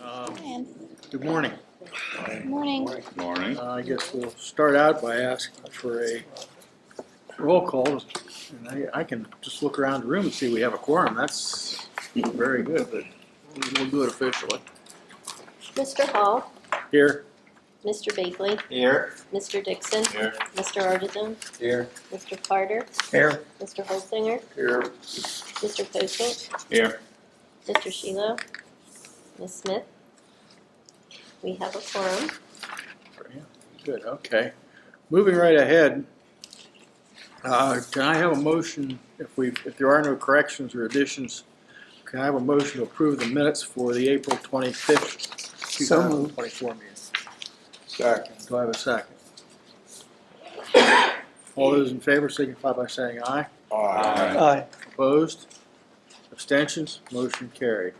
Brian. Good morning. Good morning. Morning. I guess we'll start out by asking for a roll call. And I can just look around the room and see we have a quorum. That's very good, but we'll do it officially. Mr. Hall, Here. Mr. Bakley, Here. Mr. Dixon, Here. Mr. Artisan, Here. Mr. Carter, Here. Mr. Holsinger, Here. Mr. Postle, Here. Mr. Sheilo, Ms. Smith. We have a quorum. Good, okay. Moving right ahead, can I have a motion, if there are no corrections or additions, can I have a motion to approve the minutes for the April 25th, 2024 meeting? Second. Do I have a second? All those in favor signify by saying aye. Aye. Opposed? Abstentions? Motion carried.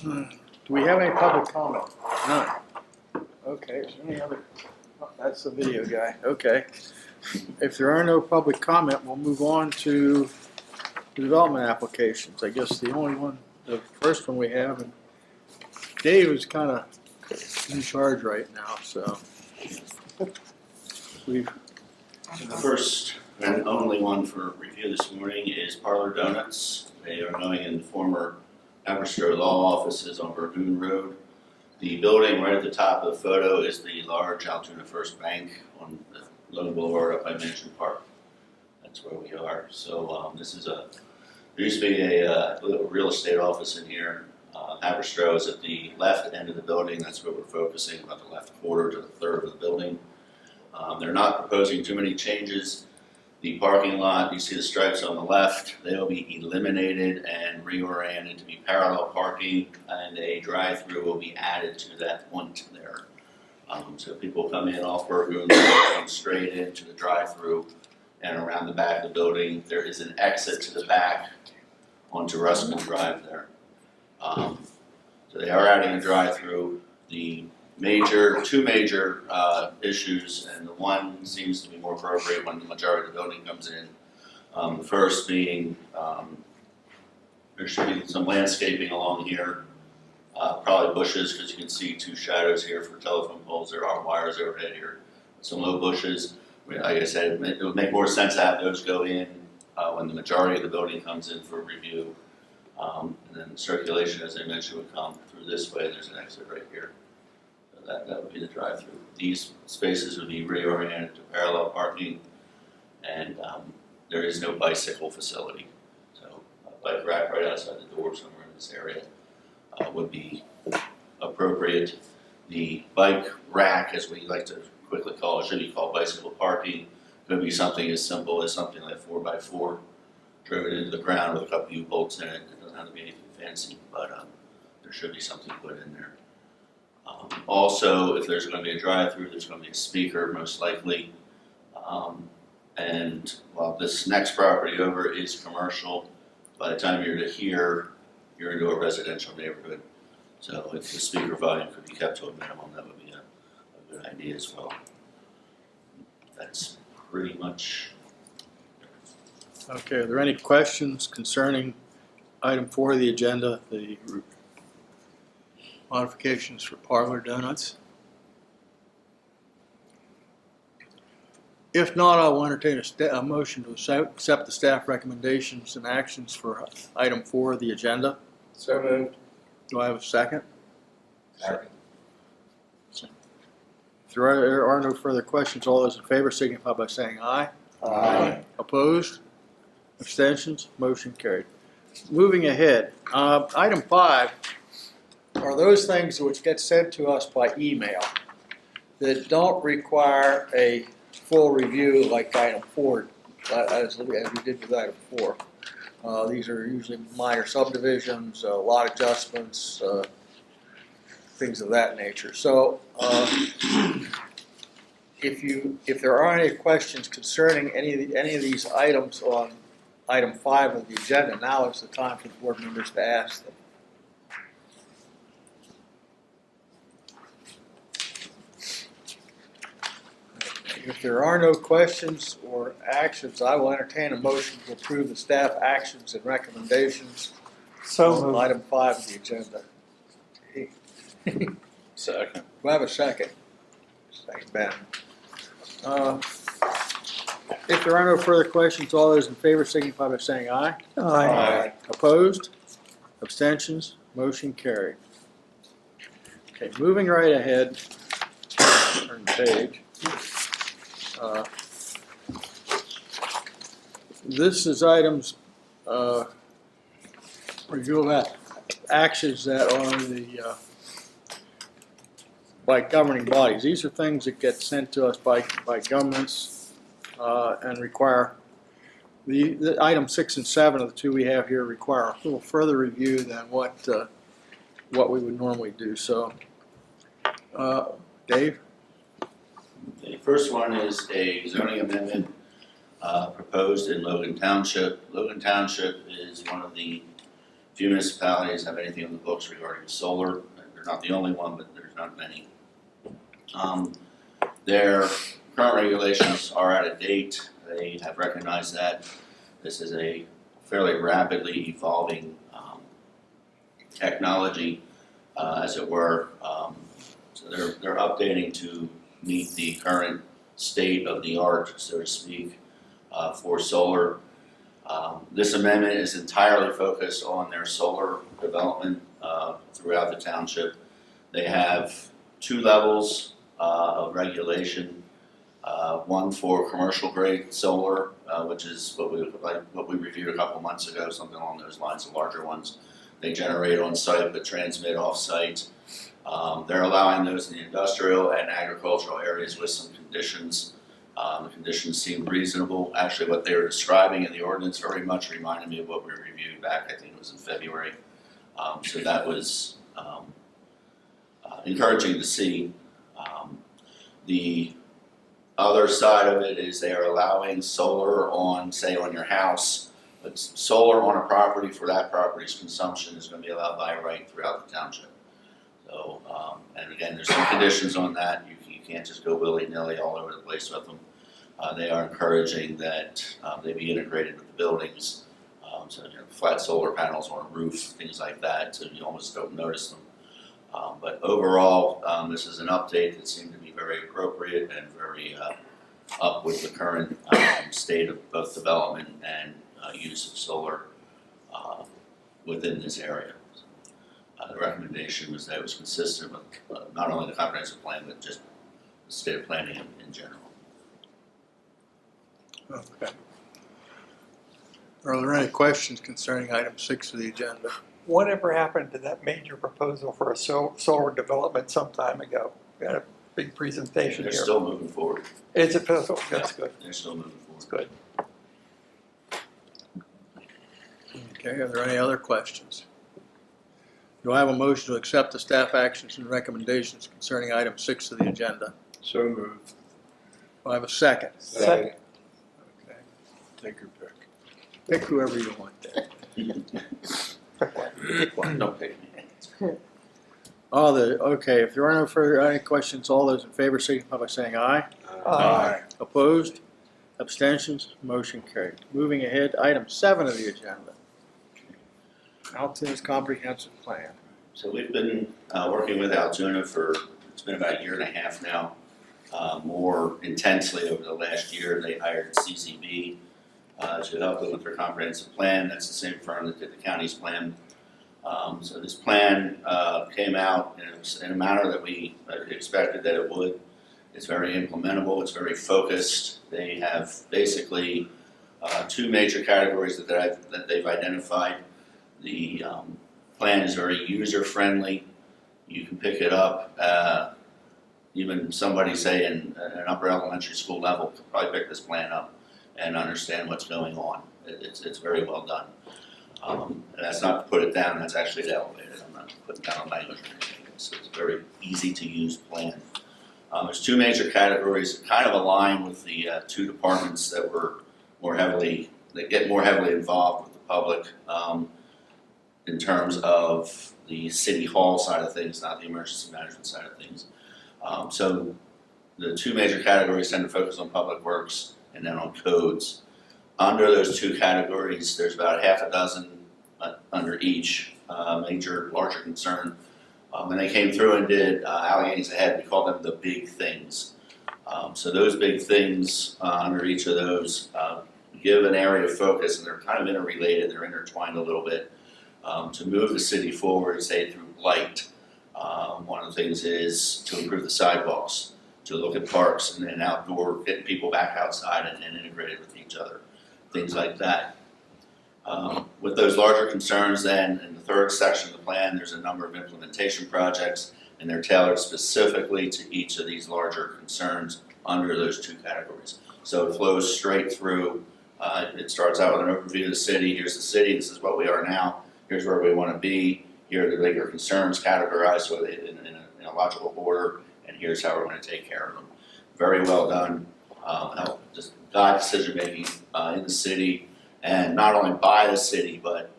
Do we have any public comment? None. Okay, is there any other? Oh, that's the video guy. Okay. If there are no public comment, we'll move on to the development applications. I guess the only one, the first one we have, and Dave is kind of in charge right now, so we've. The first and only one for review this morning is Parlor Donuts. They are going in the former Haverstraw Law Offices on Burgoon Road. The building right at the top of the photo is the large Altoona First Bank on the Lone Boulevard up by Mansion Park. That's where we are. So this is there used to be a little real estate office in here. Haverstraw is at the left end of the building. That's where we're focusing, about the left quarter to the third of the building. They're not proposing too many changes. The parking lot, you see the stripes on the left, they'll be eliminated and reoriented to be parallel parking, and a drive-through will be added to that point there. So people come in off Burgoon, come straight into the drive-through and around the back of the building. There is an exit to the back onto Ruskin Drive there. So they are adding a drive-through. The two major issues, and the one seems to be more appropriate when the majority of the building comes in. The first being there should be some landscaping along here, probably bushes, because you can see two shadows here for telephone poles. There are wires overhead here. Some low bushes. Like I said, it would make more sense to have those go in when the majority of the building comes in for review. And then circulation, as I mentioned, would come through this way. There's an exit right here. That would be the drive-through. These spaces would be reoriented to parallel parking, and there is no bicycle facility. So a bike rack right outside the door somewhere in this area would be appropriate. The bike rack, as we like to quickly call it, should be called bicycle parking. Could be something as simple as something like 4x4 driven into the ground with a couple U-bolts in it. It doesn't have to be anything fancy, but there should be something put in there. Also, if there's going to be a drive-through, there's going to be a speaker, most likely. And while this next property over is commercial, by the time you're to here, you're into a residential neighborhood. So if the speaker volume could be kept to a minimum, that would be a good idea as well. That's pretty much. Okay, are there any questions concerning item 4 of the agenda, the modifications for Parlor Donuts? If not, I will entertain a motion to accept the staff recommendations and actions for item 4 of the agenda. So moved. Do I have a second? Second. If there are no further questions, all those in favor signify by saying aye. Aye. Opposed? Abstentions? Motion carried. Moving ahead, item 5 are those things which get sent to us by email that don't require a full review like item 4, as we did with item 4. These are usually minor subdivisions, lot adjustments, things of that nature. So if there are any questions concerning any of these items on item 5 of the agenda, now is the time for the board members to ask them. If there are no questions or actions, I will entertain a motion to approve the staff actions and recommendations So moved. Item 5 of the agenda. Second. Do I have a second? Second, Ben. If there are no further questions, all those in favor signify by saying aye. Aye. Opposed? Abstentions? Motion carried. Okay, moving right ahead. Turn the page. This is items, review of actions that are on the, by governing bodies. These are things that get sent to us by governments and require, the item 6 and 7 of the two we have here require a little further review than what we would normally do. So, Dave? The first one is a zoning amendment proposed in Logan Township. Logan Township is one of the few municipalities that have anything on the books regarding solar. They're not the only one, but there's not many. Their current regulations are out of date. They have recognized that this is a fairly rapidly evolving technology, as it were. So they're updating to meet the current state of the art, so to speak, for solar. This amendment is entirely focused on their solar development throughout the township. They have 2 levels of regulation. One for commercial grade solar, which is what we reviewed a couple months ago, something along those lines, the larger ones. They generate on site but transmit off site. They're allowing those in the industrial and agricultural areas with some conditions. The conditions seem reasonable. Actually, what they were describing in the ordinance very much reminded me of what we reviewed back, I think it was in February. So that was encouraging to see. The other side of it is they are allowing solar on, say, on your house, but solar on a property for that property's consumption is going to be allowed by right throughout the township. So, and again, there's some conditions on that. You can't just go willy-nilly all over the place with them. They are encouraging that they be integrated with the buildings. So, flat solar panels on a roof, things like that, so you almost don't notice them. But overall, this is an update that seemed to be very appropriate and very up with the current state of both development and use of solar within this area. The recommendation was that it was consistent with not only the comprehensive plan, but just the state of planning in general. Okay. Are there any questions concerning item 6 of the agenda? Whatever happened to that major proposal for a solar development some time ago? We had a big presentation They're here. still moving forward. It's a proposal, that's good, They're still moving forward. that's good. Okay, are there any other questions? Do I have a motion to accept the staff actions and recommendations concerning item 6 of the agenda? So moved. Do I have a second? Second. Okay. Take your pick. Pick whoever you want there. Pick one. Don't pick me. Okay, if there are no further any questions, all those in favor signify by saying aye. Aye. Opposed? Abstentions? Motion carried. Moving ahead, item 7 of the agenda. Altoona's comprehensive plan. So we've been working with Altoona for, it's been about a year and a half now, more intensely over the last year. They hired CCB to help them with their comprehensive plan. That's the same firm that did the county's plan. So this plan came out and it was in a manner that we expected that it would. It's very implementable, it's very focused. They have basically 2 major categories that they've identified. The plan is very user-friendly. You can pick it up. Even somebody, say, in an upper elementary school level could probably pick this plan up and understand what's going on. It's very well done. And that's not to put it down, that's actually to elevate it. I'm not putting down language or anything. It's a very easy-to-use plan. There's 2 major categories that kind of align with the 2 departments that get more heavily involved with the public. In terms of the city hall side of things, not the emergency management side of things. So the 2 major categories tend to focus on public works and then on codes. Under those 2 categories, there's about half a dozen under each major, larger concern. And they came through and did Allegany's Ahead. We call them the big things. So those big things under each of those give an area of focus, and they're kind of interrelated, they're intertwined a little bit, to move the city forward, say through light. One of the things is to improve the sidewalks, to look at parks and then outdoor, getting people back outside and integrated with each other, things like that. With those larger concerns then, in the third section of the plan, there's a number of implementation projects, and they're tailored specifically to each of these larger concerns under those two categories. So it flows straight through. It starts out with an overview of the city. Here's the city. This is what we are now. Here's where we want to be. Here are the bigger concerns categorized so in a logical order, and here's how we're going to take care of them. Very well done. Help just guide decision making in the city, and not only by the city, but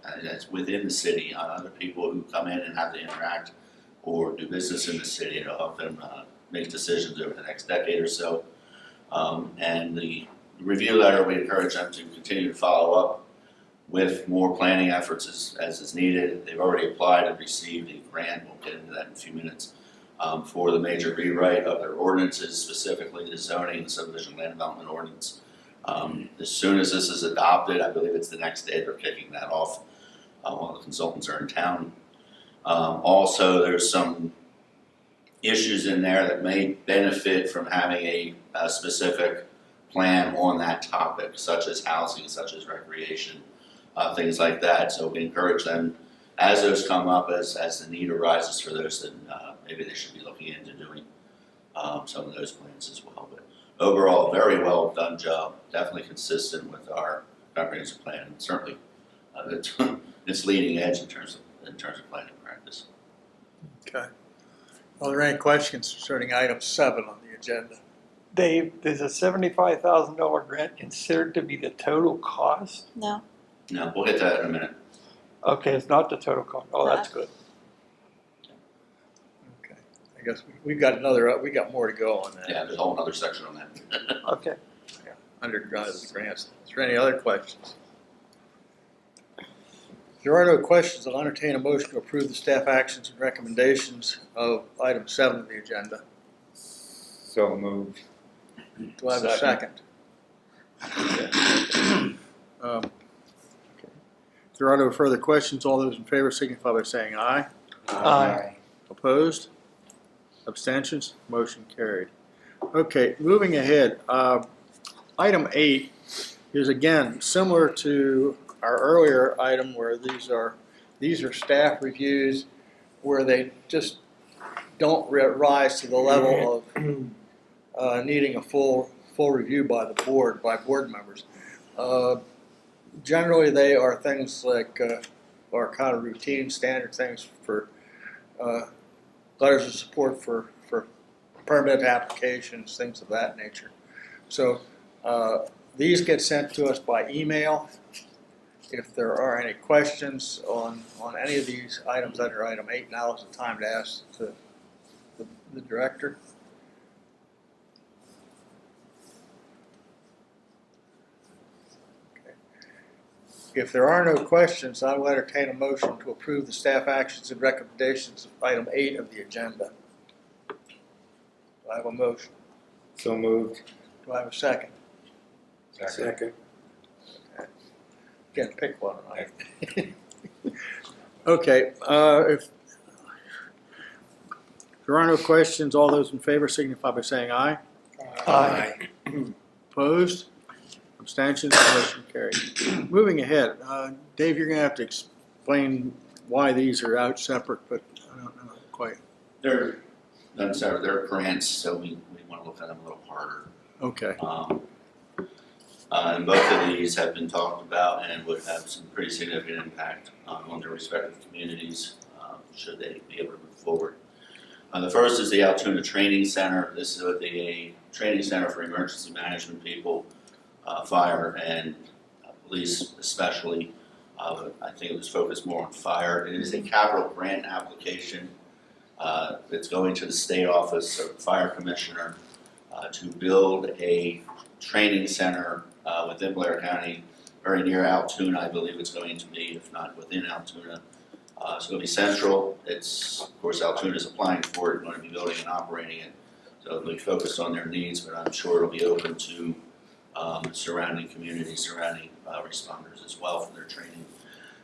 within the city, other people who come in and have to interact or do business in the city to help them make decisions over the next decade or so. And the review letter, we encourage them to continue to follow up with more planning efforts as is needed. They've already applied and received a grant, we'll get into that in a few minutes, for the major rewrite of their ordinances, specifically the zoning, the subdivision land development ordinance. As soon as this is adopted, I believe it's the next day they're kicking that off while the consultants are in town. Also, there's some issues in there that may benefit from having a specific plan on that topic, such as housing, such as recreation, things like that. So we encourage them, as those come up, as the need arises for those, then maybe they should be looking into doing some of those plans as well. But overall, very well done job, definitely consistent with our comprehensive plan, and certainly it's leading edge in terms of planning practice. Okay. Are there any questions concerning item 7 on the agenda? Dave, is a $75,000 grant considered to be the total cost? No. No, we'll get to that in a minute. Okay, it's not the total cost. Oh, that's good. Okay. I guess we got more to go on that. Yeah, there's a whole other section on that. Okay. Under the grants. Is there any other questions? If there are no questions, I'll entertain a motion to approve the staff actions and recommendations of item 7 of the agenda. So moved. Do I have a second? Okay. If there are no further questions, all those in favor signify by saying aye. Aye. Opposed? Abstentions? Motion carried. Okay, moving ahead. Item 8 is again similar to our earlier item where these are staff reviews where they just don't rise to the level of needing a full review by the board, by board members. Generally, they are things like are kind of routine, standard things for letters of support for permit applications, things of that nature. So these get sent to us by email. If there are any questions on any of these items under item 8, now is the time to ask the director. Okay. If there are no questions, I will entertain a motion to approve the staff actions and recommendations of item 8 of the agenda. Do I have a motion? So moved. Do I have a second? Second. Again, pick one, right? Okay, if there are no questions, all those in favor signify by saying aye. Aye. Opposed? Abstentions? Motion carried. Moving ahead, Dave, you're going to have to explain why these are out separate, but I don't know quite. They're grants, so we want to look at them a little harder. Okay. And both of these have been talked about and would have some pretty significant impact on their respective communities should they be able to move forward. The first is the Altoona Training Center. This is a training center for emergency management people, fire and police especially. I think it was focused more on fire. It is a capital grant application that's going to the state office of the fire commissioner to build a training center within Blair County very near Altoona, I believe it's going to be, if not within Altoona. It's going to be central. It's, of course, Altoona is applying for it, going to be building and operating it. So it'll be focused on their needs, but I'm sure it'll be open to surrounding communities, surrounding responders as well for their training.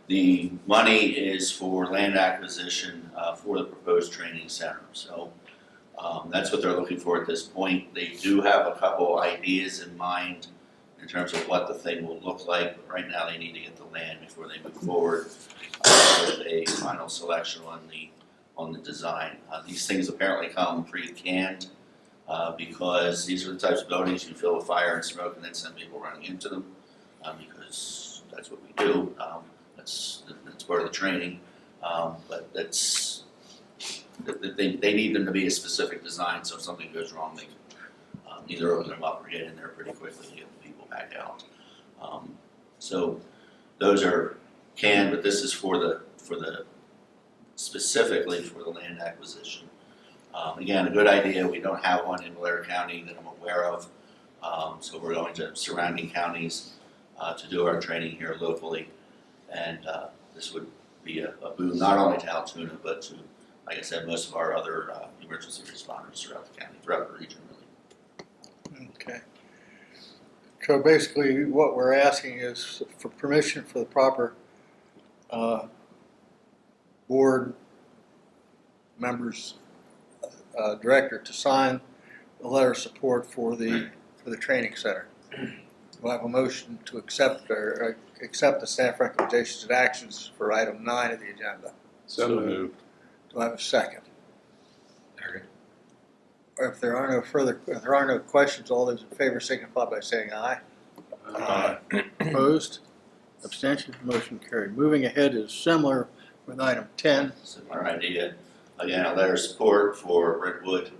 The money is for land acquisition for the proposed training center. So that's what they're looking for at this point. They do have a couple ideas in mind in terms of what the thing will look like, but right now they need to get the land before they move forward with a final selection on the design. These things apparently come pre-canned because these are the types of buildings you fill with fire and smoke and then send people running into them because that's what we do. That's part of the training, but they need them to be a specific design, so if something goes wrong, they can either open them up or get in there pretty quickly to get the people back out. So those are canned, but this is for the specifically for the land acquisition. Again, a good idea. We don't have one in Blair County that I'm aware of, so we're going to surrounding counties to do our training here locally, and this would be a boon not only to Altoona but to, like I said, most of our other emergency responders throughout the county, throughout the region, really. Okay. So basically, what we're asking is for permission for the proper board members, director to sign the letter of support for the training center. Do I have a motion to accept the staff recommendations and actions for item 9 of the agenda? So moved. Do I have a second? Or if there are no questions, all those in favor signify by saying aye. Aye. Opposed? Abstention? Motion carried. Moving ahead is similar with item 10. Similar idea. Again, a letter of support for Brentwood.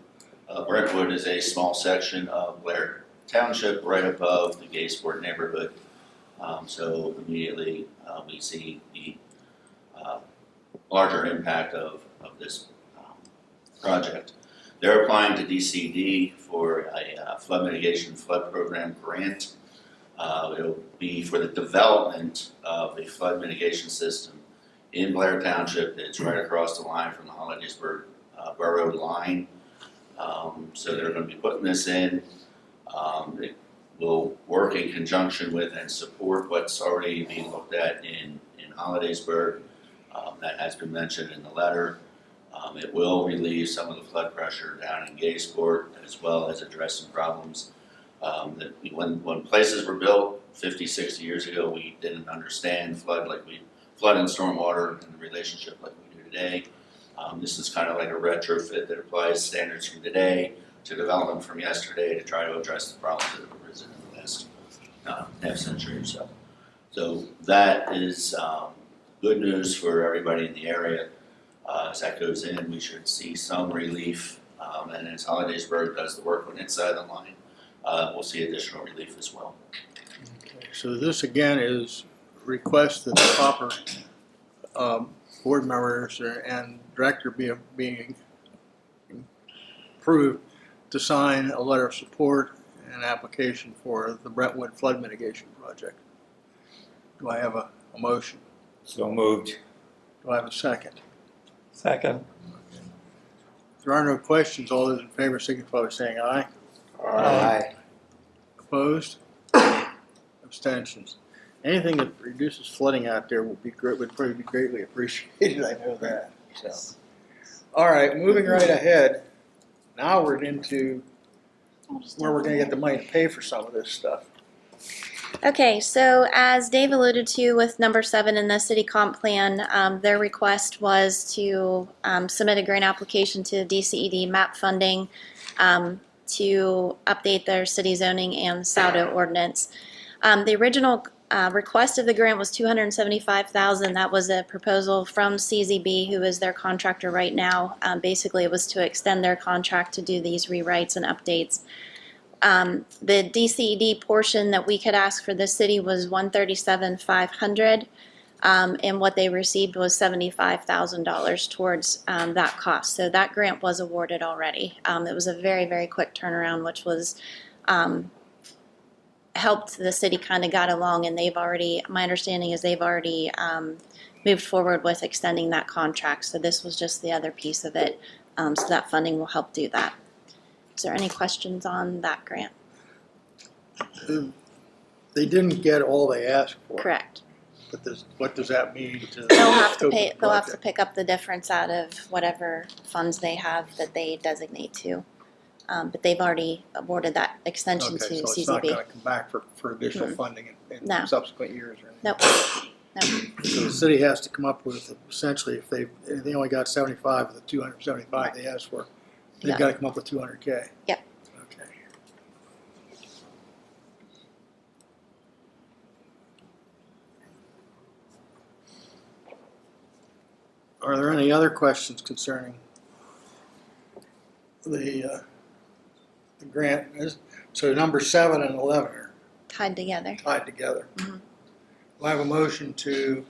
Brentwood is a small section of Blair Township right above the Gaysport neighborhood. So immediately we see the larger impact of this project. They're applying to DCD for a flood mitigation flood program grant. It'll be for the development of a flood mitigation system in Blair Township. It's right across the line from the Hollidaysburg borough line. So they're going to be putting this in. It will work in conjunction with and support what's already being looked at in Hollidaysburg. That has been mentioned in the letter. It will relieve some of the flood pressure down in Gaysport, as well as address some problems that when places were built 50, 60 years ago, we didn't understand flood and stormwater and the relationship like we do today. This is kind of like a retrofit that applies standards from today to development from yesterday to try to address the problems that have arisen in the last half century or so. So that is good news for everybody in the area. As that goes in, we should see some relief, and as Hollidaysburg does the work on its side of the line, we'll see additional relief as well. Okay. So this again is request that the proper board members and director being approved to sign a letter of support and application for the Brentwood flood mitigation project. Do I have a motion? So moved. Do I have a second? Second. If there are no questions, all those in favor signify by saying aye. Aye. Opposed? Abstentions? Anything that reduces flooding out there would probably be greatly appreciated. I know that. So, all right, moving right ahead. Now we're into where we're going to get the money to pay for some of this stuff. Okay, so as Dave alluded to with number 7 in the city comp plan, their request was to submit a grant application to DCED MAP funding to update their city zoning and SAUDO ordinance. The original request of the grant was $275,000. That was a proposal from CZB, who is their contractor right now. Basically, it was to extend their contract to do these rewrites and updates. The DCED portion that we could ask for the city was $137,500, and what they received was $75,000 towards that cost. So that grant was awarded already. It was a very, very quick turnaround, which was helped the city kind of got along, and they've already, my understanding is they've already moved forward with extending that contract. So this was just the other piece of it. So that funding will help do that. Is there any questions on that grant? They didn't get all they asked for. Correct. But what does that mean to? They'll have to scope of pay. the They'll have to project? pick up the difference out of whatever funds they have that they designate to. But they've already awarded that extension Okay, to so CZB. it's not gonna come back for additional funding in No. subsequent years or anything? Nope. So the city has to come up with, essentially, if they only got 75 of the 275 they asked for, they've Yeah. got to come up with 200K. Yep. Okay. Are there any other questions concerning the grant? So number 7 and 11 are Tied together. tied together. Mhm. Do I have a motion to,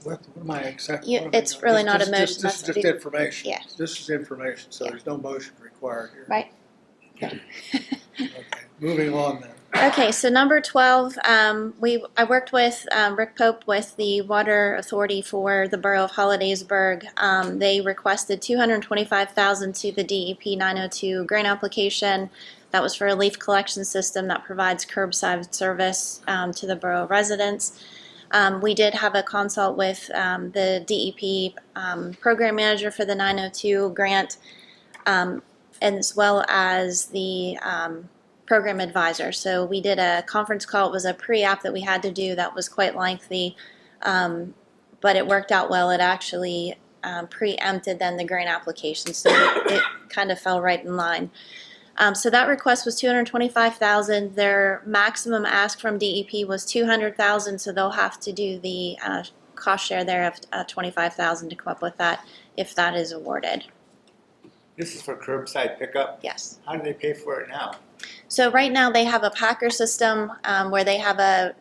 what am I exactly? what am I It's doing? really not a This motion, is that's just the- information. Yeah. This is information, so Yeah. there's no motion required here. Right. Okay, moving on then. Okay, so number 12, I worked with Rick Pope with the Water Authority for the Borough of Hollidaysburg. They requested $225,000 to the DEP 902 grant application. That was for a leaf collection system that provides curbside service to the borough residents. We did have a consult with the DEP program manager for the 902 grant, as well as the program advisor. So we did a conference call. It was a pre-app that we had to do that was quite lengthy, but it worked out well. It actually preempted then the grant application, so it kind of fell right in line. So that request was $225,000. Their maximum ask from DEP was $200,000, so they'll have to do the cost share there of $25,000 to come up with that if that is awarded. This is for curbside pickup. Yes. How do they pay for it now? So right now they have a packer system where they have a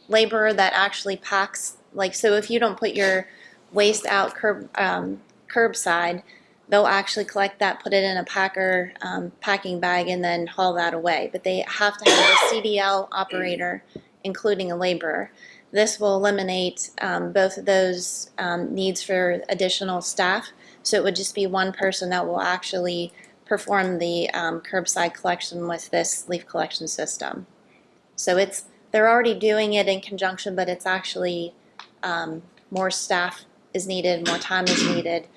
laborer that actually packs. Like, so if you don't put your waste out curbside, they'll actually collect that, put it in a packer packing bag, and then haul that away. But they have to have a CDL operator, including a laborer. This will eliminate both of those needs for additional staff. So it would just be one person that will actually perform the curbside collection with this leaf collection system. So they're already doing it in conjunction, but it's actually more staff is needed, more time is needed.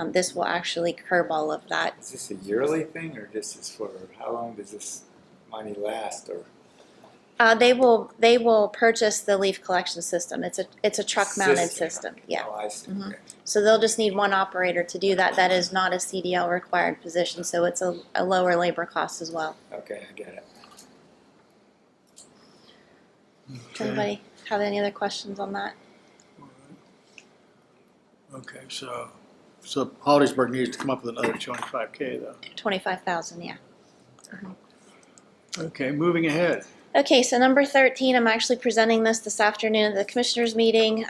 This will actually curb all of that. Is this a yearly thing, or this is for how long does this money last? Or They will purchase the leaf collection system. It's a truck mounted system. Yeah. Oh, I see. Mhm. Okay. So they'll just need one operator to do that. That is not a CDL required position, so it's a lower labor cost as well. Okay, I get it. Does anybody have any other questions on that? Okay, so Hollidaysburg needs to come up with another 25K though. 25,000, yeah. Okay, moving ahead. Okay, so number 13, I'm actually presenting this afternoon at the commissioners meeting.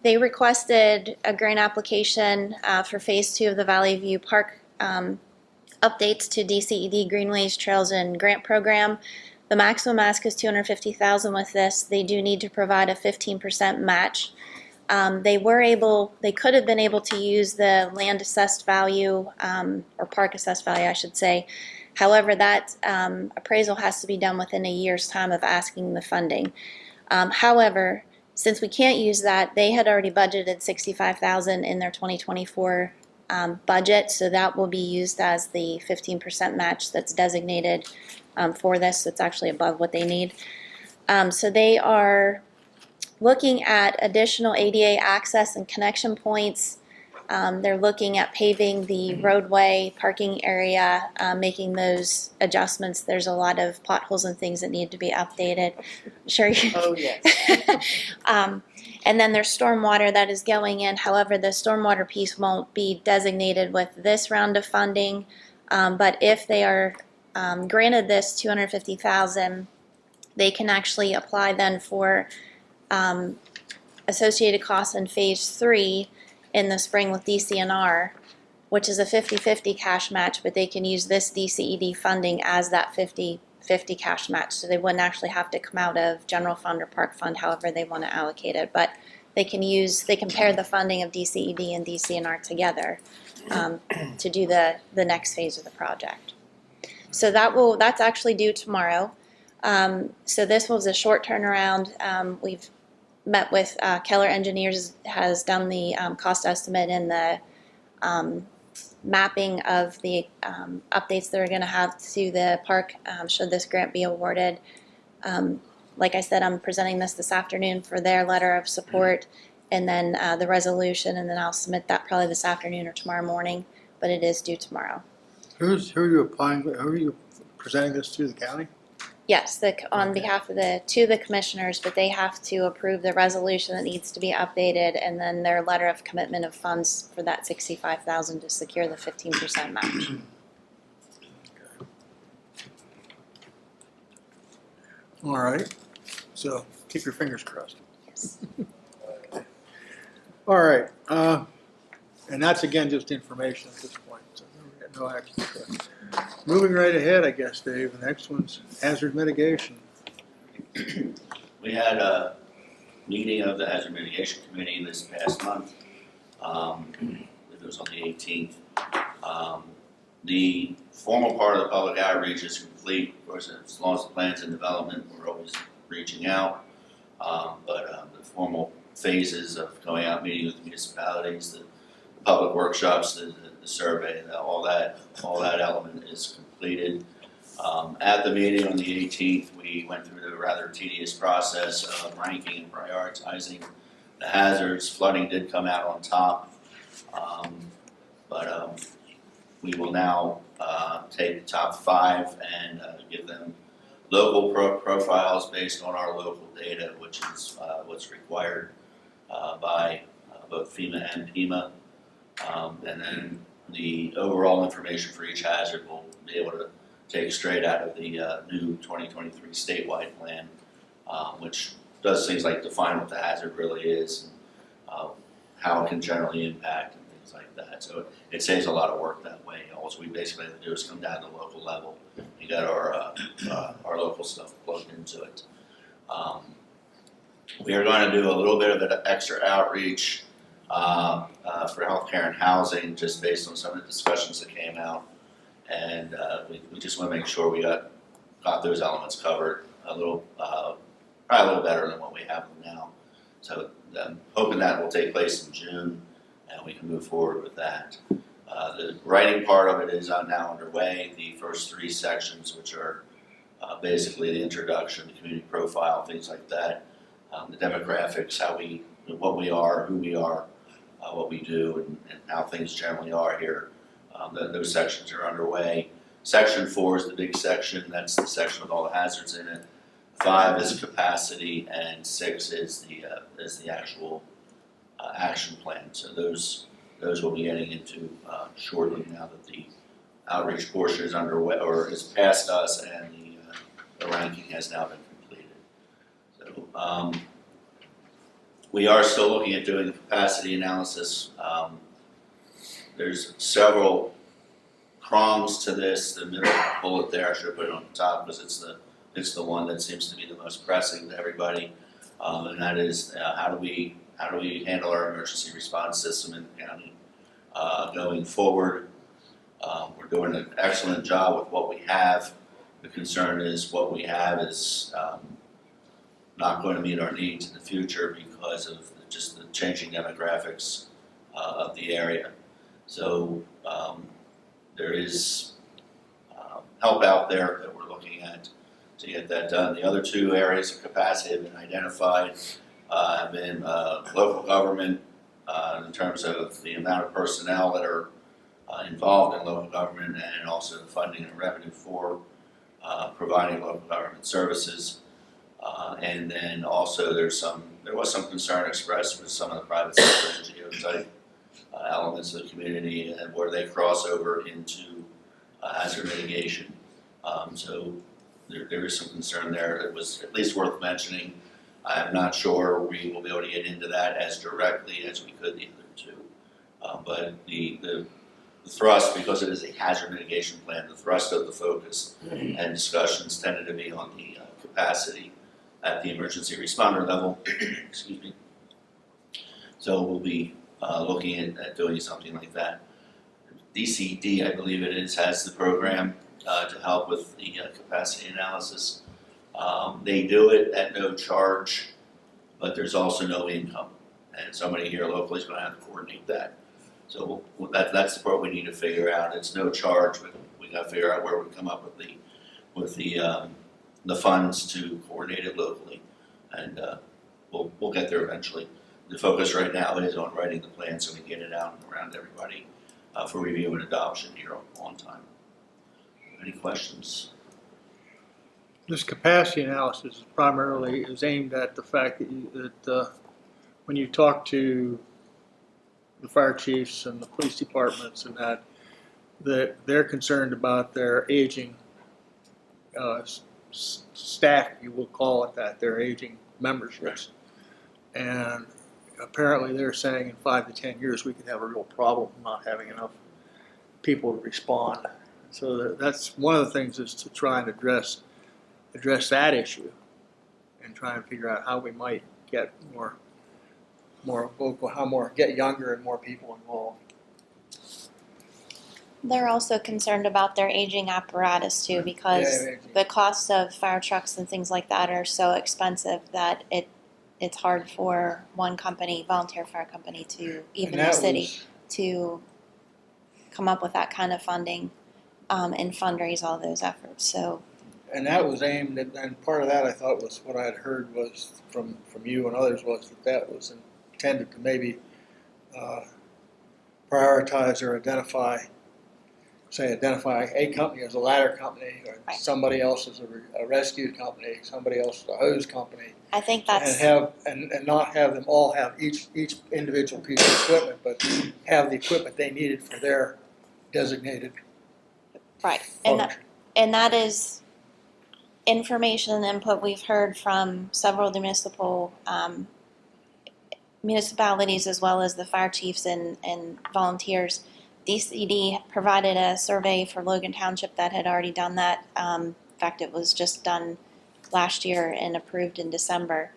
They requested a grant application for phase 2 of the Valley View Park updates to DCED Greenways, Trails, and Grant Program. The maximum ask is $250,000 with this. They do need to provide a 15% match. They could have been able to use the land assessed value, or park assessed value, I should say. However, that appraisal has to be done within a year's time of asking the funding. However, since we can't use that, they had already budgeted $65,000 in their 2024 budget, so that will be used as the 15% match that's designated for this. So it's actually above what they need. So they are looking at additional ADA access and connection points. They're looking at paving the roadway, parking area, making those adjustments. There's a lot of potholes and things that need to be updated. Sure. Oh, yes. And then there's stormwater that is going in. However, the stormwater piece won't be designated with this round of funding. But if they are granted this $250,000, they can actually apply then for associated costs in phase 3 in the spring with DCNR, which is a 50-50 cash match, but they can use this DCED funding as that 50-50 50 cash match, so they wouldn't actually have to come out of general fund or park fund, however they want to allocate it. But they can pair the funding of DCED and DCNR together to do the next phase of the project. So that's actually due tomorrow. So this was a short turnaround. We've met with Keller Engineers, has done the cost estimate and the mapping of the updates that are going to have to the park should this grant be awarded. Like I said, I'm presenting this afternoon for their letter of support, and then the resolution, and then I'll submit that probably this afternoon or tomorrow morning, but it is due tomorrow. Who are you applying, who are you presenting this to, the county? Yes, on behalf of the commissioners, but they have to approve the resolution that needs to be updated, and then their letter of commitment of funds for that $65,000 to secure the 15% match. All right, so keep your fingers crossed. Yes. All right, and that's again just information at this point, so no action. Moving right ahead, I guess, Dave, the next one's hazard mitigation. We had a meeting of the Hazard Mitigation Committee this past month. I believe it was on the 18th. The formal part of the public outreach is complete. Of course, as long as the plan's in development, we're always reaching out. But the formal phases of going out, meeting with the municipalities, the public workshops, the survey, all that element is completed. At the meeting on the 18th, we went through the rather tedious process of ranking and prioritizing the hazards. Flooding did come out on top, but we will now take the top 5 and give them local profiles based on our local data, which is what's required by both FEMA and PEMA. And then the overall information for each hazard we'll be able to take straight out of the new 2023 statewide plan, which does things like define what the hazard really is, and how it can generally impact and things like that. So it saves a lot of work that way. All we basically have to do is come down to the local level. We got our local stuff plugged into it. We are going to do a little bit of an extra outreach for healthcare and housing, just based on some of the discussions that came out, and we just want to make sure we got those elements covered probably a little better than what we have now. So I'm hoping that will take place in June, and we can move forward with that. The writing part of it is now underway. The first 3 sections, which are basically the introduction, the community profile, things like that, the demographics, what we are, who we are, what we do, and how things generally are here. Those sections are underway. Section 4 is the big section. That's the section with all the hazards in it. 5 is capacity, and 6 is the actual action plan. So those we'll be getting into shortly, now that the outreach portion is underway or is past us, and the ranking has now been completed. So we are still looking at doing the capacity analysis. There's several prongs to this. The middle bullet there, I should put it on the top because it's the one that seems to be the most pressing to everybody, and that is how do we handle our emergency response system in the county going forward. We're doing an excellent job with what we have. The concern is what we have is not going to meet our needs in the future because of just the changing demographics of the area. So there is help out there that we're looking at to get that done. The other 2 areas of capacity have been identified, have been local government in terms of the amount of personnel that are involved in local government, and also the funding and revenue for providing local government services. And then also there was some concern expressed with some of the private sector NGO type elements of the community, and where they cross over into hazard mitigation. So there is some concern there that was at least worth mentioning. I'm not sure we will be able to get into that as directly as we could the other 2. But the the thrust, because it is a hazard mitigation plan, the thrust of the focus and discussions tended to be on the capacity at the emergency responder level. Excuse me. So we'll be looking at doing something like that. DCD, I believe it is, has the program to help with the capacity analysis. They do it at no charge, but there's also no income. And somebody here locally is going to have to coordinate that. So that's the part we need to figure out. It's no charge, but we got to figure out where we come up with the funds to coordinate it locally, and we'll get there eventually. The focus right now is on writing the plan so we can get it out and around everybody for review and adoption here on time. Any questions? This capacity analysis primarily is aimed at the fact that when you talk to the fire chiefs and the police departments and that they're concerned about their aging staff, you will call it that, their aging memberships. And apparently they're saying in 5 to 10 years we could have a real problem not having enough people to respond. So that's one of the things, is to try and address that issue and try and figure out how we might get more local, get younger and more people involved. They're also concerned about their aging apparatus too, because the cost of fire trucks and things like that are so expensive that it's hard for one company, volunteer fire company, to even the city to come up with that kind of funding and fundraise all those efforts. So. And that was aimed at, and part of that I thought was what I had heard was from you and others, was that was intended to maybe prioritize or identify a company as a ladder company, or right. somebody else as a rescue company, somebody else as a hose company. I think that's and not have them all have each individual piece of equipment, but have the equipment they needed for their designated right, function. and that is information and input we've heard from several of the municipalities, as well as the fire chiefs and volunteers. DCD provided a survey for Logan Township that had already done that. In fact, it was just done last year and approved in December.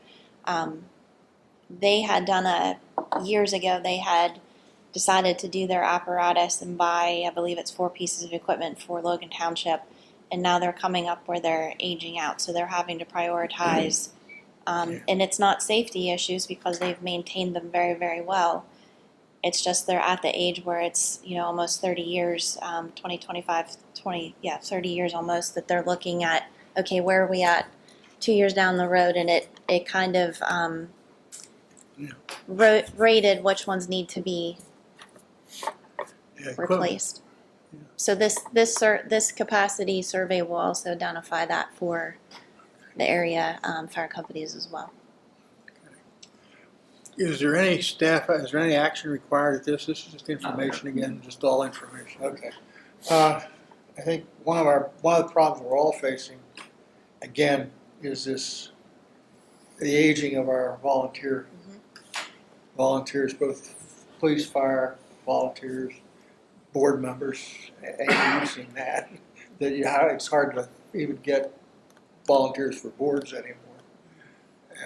They had done years ago, they had decided to do their apparatus and buy, I believe it's 4 pieces of equipment for Logan Township. And now they're coming up where they're aging out, so they're having to prioritize. And it's not safety issues, because they've maintained them very, very well. It's just they're at the age where it's, almost 30 years, 30 years almost, that they're looking at, okay, where are we at 2 years down the road? And it kind of rated which ones need to be replaced. So this capacity survey will also identify that for the area fire companies as well. Is there any action required at this? This is just information again, just all information. Okay. I think one of the problems we're all facing, again, is the aging of our volunteers, both police, fire, volunteers, board members, and you've seen that it's hard to even get volunteers for boards anymore.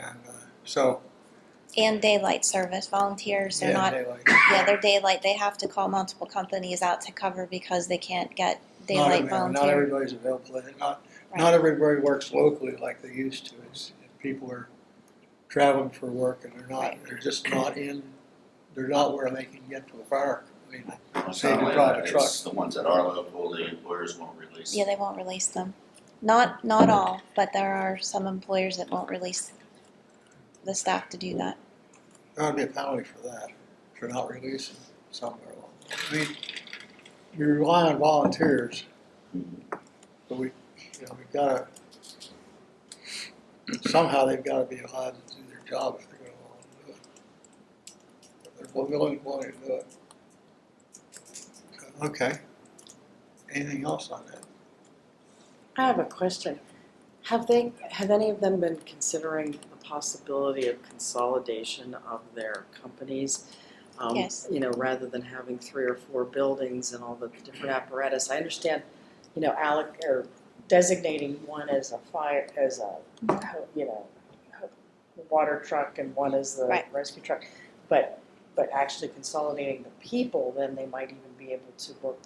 And And daylight service volunteers, they're not. daylight. Yeah, they're daylight. They have to call multiple companies out to cover because they can't get daylight volunteers. Not everybody's available. Not Right. everybody works locally like they used to. People are traveling for work, and they're not. Right. They're just not in. They're not where they can get to a fire. It's Say not you only drive that, a truck. it's the ones that are local, the employers won't release. Yeah, they won't release them. Not all, but there are some employers that won't release the staff to do that. There ought to be a penalty for that, for not releasing somewhere along. I mean, you rely on volunteers, but we gotta, somehow they've gotta be allowed to do their job if they're gonna want to do it. If they're willing to do it. Okay. Anything else on that? I have a question. Have any of them been considering the possibility of consolidation of their companies Yes. You know, rather than having 3 or 4 buildings and all the different apparatus. I understand, you know, or designating one as a fire, as a, you know, water truck and one as the Right. rescue truck. But actually consolidating the people, then they might even be able to work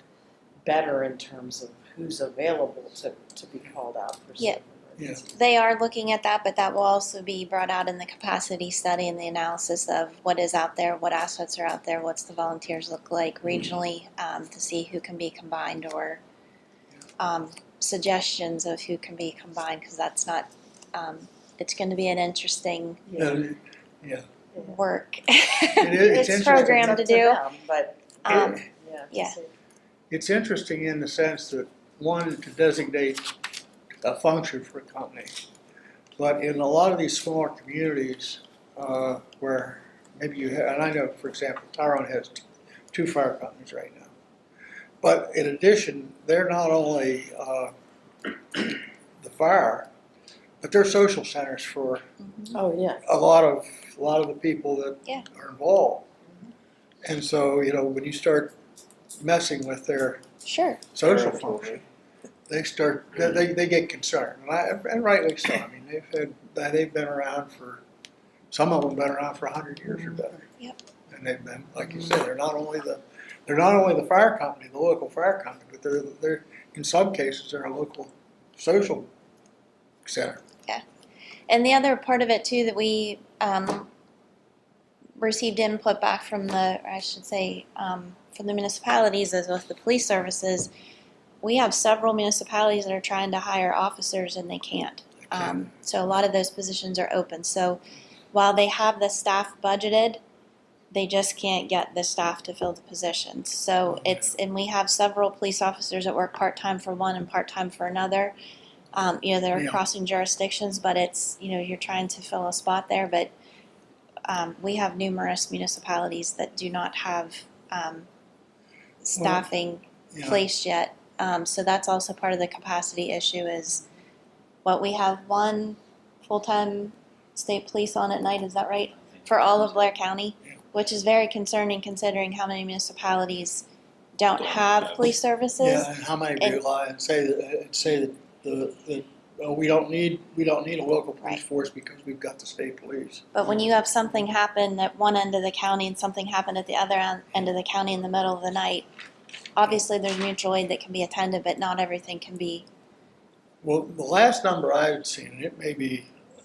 better in terms of who's available to be called out for Yeah. certain emergencies. They are looking at that, but that will also be brought out in the capacity study and the analysis of what is out there, what assets are out there, what's the volunteers look like regionally, to see who can be combined or suggestions of who can be combined, because that's not, it's going to be an interesting Yeah. work. It is, it's interesting. programmed to It's up do. them, but, Um, yeah. to yeah. see. It's interesting in the sense that, one, to designate a function for a company. But in a lot of these smaller communities, where maybe you have, and I know, for example, Tyrone has 2 fire companies right now. But in addition, they're not only the fire, but they're social centers for Oh, yeah. a lot of the people that Yeah. are involved. And so, you know, when you start messing with their Sure. social function, they get concerned, and rightly so. I mean, they've been around for, some of them been around for 100 years or better. Yep. And they've been, like you said, they're not only the fire company, the local fire company, but they're in some cases they're a local social center. And the other part of it too that we received input back from from the municipalities as well as the police services. We have several municipalities that are trying to hire officers and they can't. So a lot of those positions are open. So while they have the staff budgeted, they just can't get the staff to fill the positions. So and we have several police officers that work part-time for one and part-time for another. They're Yeah. crossing jurisdictions, but you're trying to fill a spot there. But we have numerous municipalities that do not have staffing Yeah. placed yet. So that's also part of the capacity issue is what we have one full-time state police on at night, is that right? For all of Blair County, Yeah. which is very concerning considering how many municipalities don't have police services. Yeah, and how many And- rely and say that we don't need a local police Right. force because we've got the state police. But when you have something happen at one end of the county and something happen at the other end of the county in the middle of the night, obviously there's mutual aid that can be attended, but not everything can be. Well, the last number I had seen, and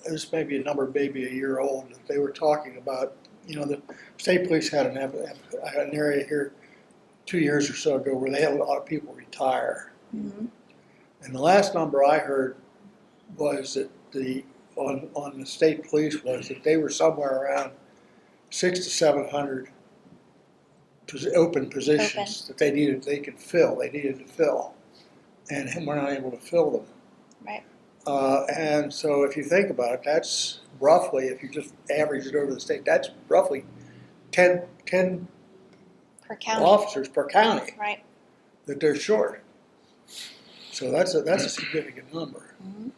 this may be a number maybe a year old, that they were talking about, the state police had an area here 2 years or so ago where they had a lot of people retire. Mm-hmm. And the last number I heard was that on the state police was that they were somewhere around 600 to 700 open positions that they needed to fill, and we're not able to fill them. Right. And so if you think about it, that's roughly, if you just average it over the state, that's roughly 10 Per county. officers per county Right. that they're short. So that's a significant number. Mhm.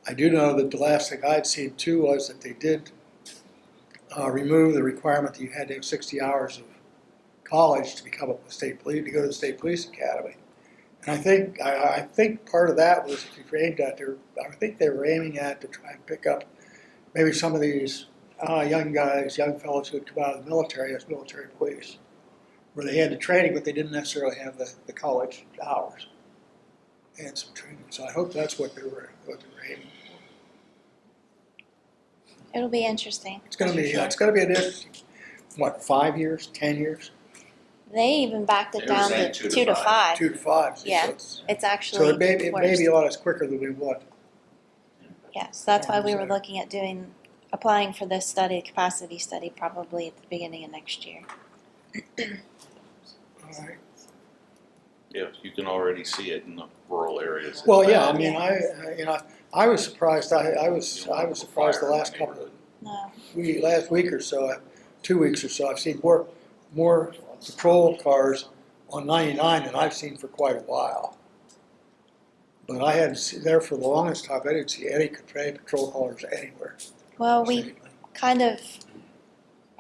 I do know that the last thing I'd seen too was that they did remove the requirement that you had to have 60 hours of college to become a state police, to go to the state police academy. And I think part of that was, if you aimed at there, I think they were aiming at to try and pick up maybe some of these young fellows who had come out of the military as military police, where they had the training, but they didn't necessarily have the college hours and some training. So I hope that's what they were aiming for. It'll be interesting. It's going to be an interesting, 5 years, 10 years, They even backed it They were down saying to 2 to 2 to 5. 5. 2 to 5. Yeah. So It's so actually it may worse. be a lot quicker than we want. Yeah, so that's why we were looking at applying for this capacity study, probably at the beginning of next year. All right. Yeah, you can already see it in the rural areas. Well, yeah, I mean, I was surprised. I was surprised the last No, last week or so, 2 weeks or so. I've seen more patrol cars on 99 than I've seen for quite a while. But I hadn't seen there for the longest time. I didn't see any patrol cars anywhere. well, we kind of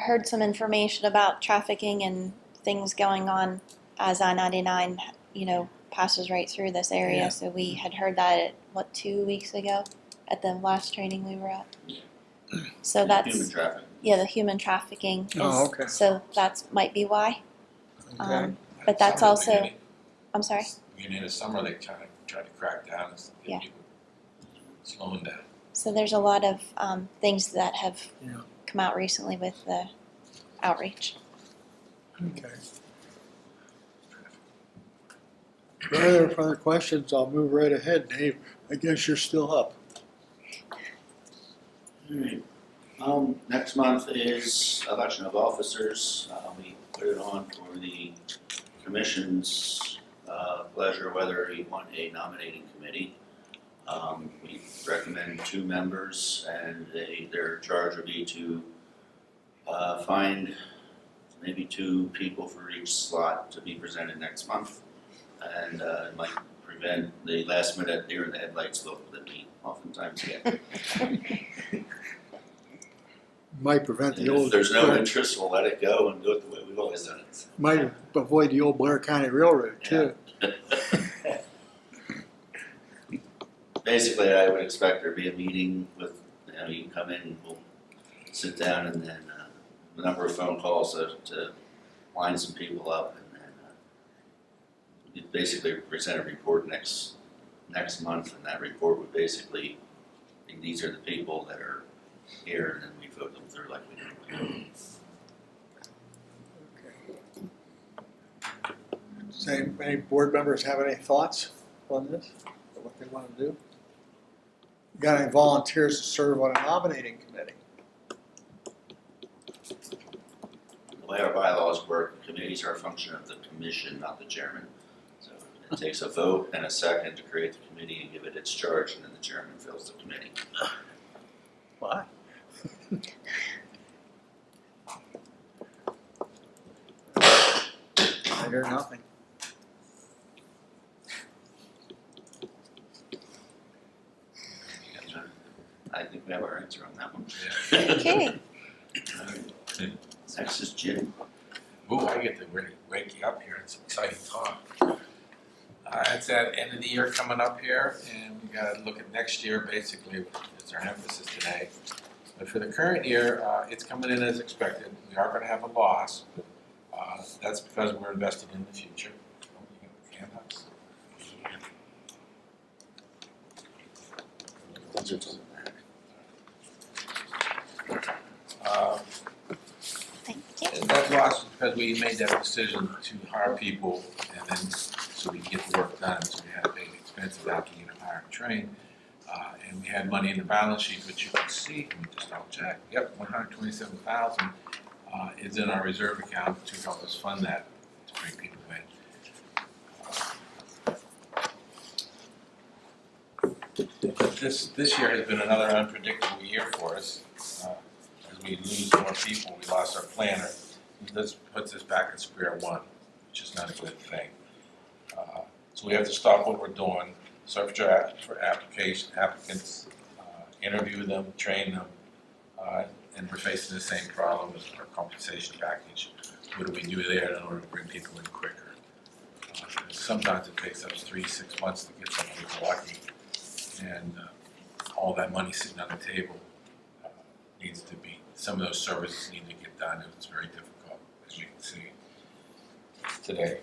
heard some information about trafficking and things going on as I-99, passes right through this area. Yeah. So we had heard that, 2 weeks ago at the last training we were at. So that's, Human trafficking. yeah, the human trafficking is, Oh, okay. so that's might be why. Okay. But that's Summer, also, beginning- I'm sorry? Beginning of summer, they try to crack down and Yeah. get people slowing down. So there's a lot of things that have Yeah. come out recently with the outreach. Okay. If there are further questions, I'll move right ahead. Dave, I guess you're still up. Alright, next month is election of officers. We put it on for the commission's pleasure whether you want a nominating committee. We recommend 2 members, and their charge would be to find maybe 2 people for each slot to be presented next month. And it might prevent the last minute deer in the headlights look that we oftentimes get. Might prevent And the if old. there's no interest, we'll let it go and do it the way we've always done it. Might avoid the old Blair County Railroad too. Basically, I would expect there to be a meeting with, you can come in and we'll sit down, and then a number of phone calls to line some people up, and then you basically present a report next month, and that report would basically, these are the people that are here, and then we vote them through like we do. Does any board members have any thoughts on this, or what they want to do? Got any volunteers to serve on a nominating committee? The way our bylaws work, committees are a function of the commission, not the chairman. So it takes a vote and a second to create the committee and give it its charge, and then the chairman fills the committee. Why? I hear nothing. I think we have our answer on that one. Okay. Next is Jim. Ooh, I get to really wake you up here, it's exciting talk. It's that end of the year coming up here, and we gotta look at next year, basically, is our emphasis today. But for the current year, it's coming in as expected, we are gonna have a loss, but that's because we're invested in the future. Oh, you got handouts? Thank you. And that loss is because we made that decision to hire people and then so we can get the work done, so we had to pay the expenses out to either hire and train. And we had money in the balance sheet, which you can see, let me just double check, yep, 127,000 is in our reserve account to help us fund that, to bring people in. This year has been another unpredictable year for us. As we lose more people, we lost our planner. This puts us back at square one, which is not a good thing. So we have to stop what we're doing, search for applicants, interview them, train them, and we're facing the same problem as our compensation package. What do we do there in order to bring people in quicker? Sometimes it takes us 3-6 months to get somebody lucky, and all that money sitting on the table needs to be, some of those services need to get done, and it's very difficult, as you can see today.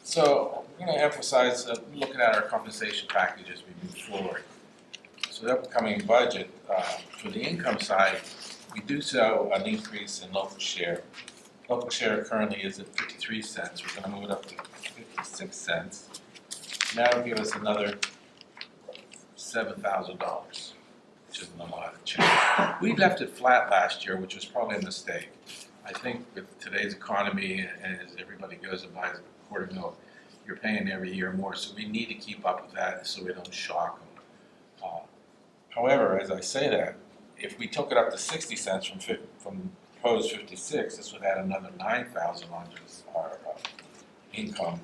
So we're going to emphasize looking at our compensation package as we move forward. So the upcoming budget, for the income side, we do show an increase in local share. Local share currently is at 53 cents. We're going to move it up to 56 cents. That'll give us another $7,000, which isn't a lot of change. We left it flat last year, which was probably a mistake. I think with today's economy and as everybody goes and buys a quart of milk, you're paying every year more, so we need to keep up with that so we don't shock them. However, as I say that, if we took it up to 60 cents from proposed 56, this would add another 9,000 onto our income,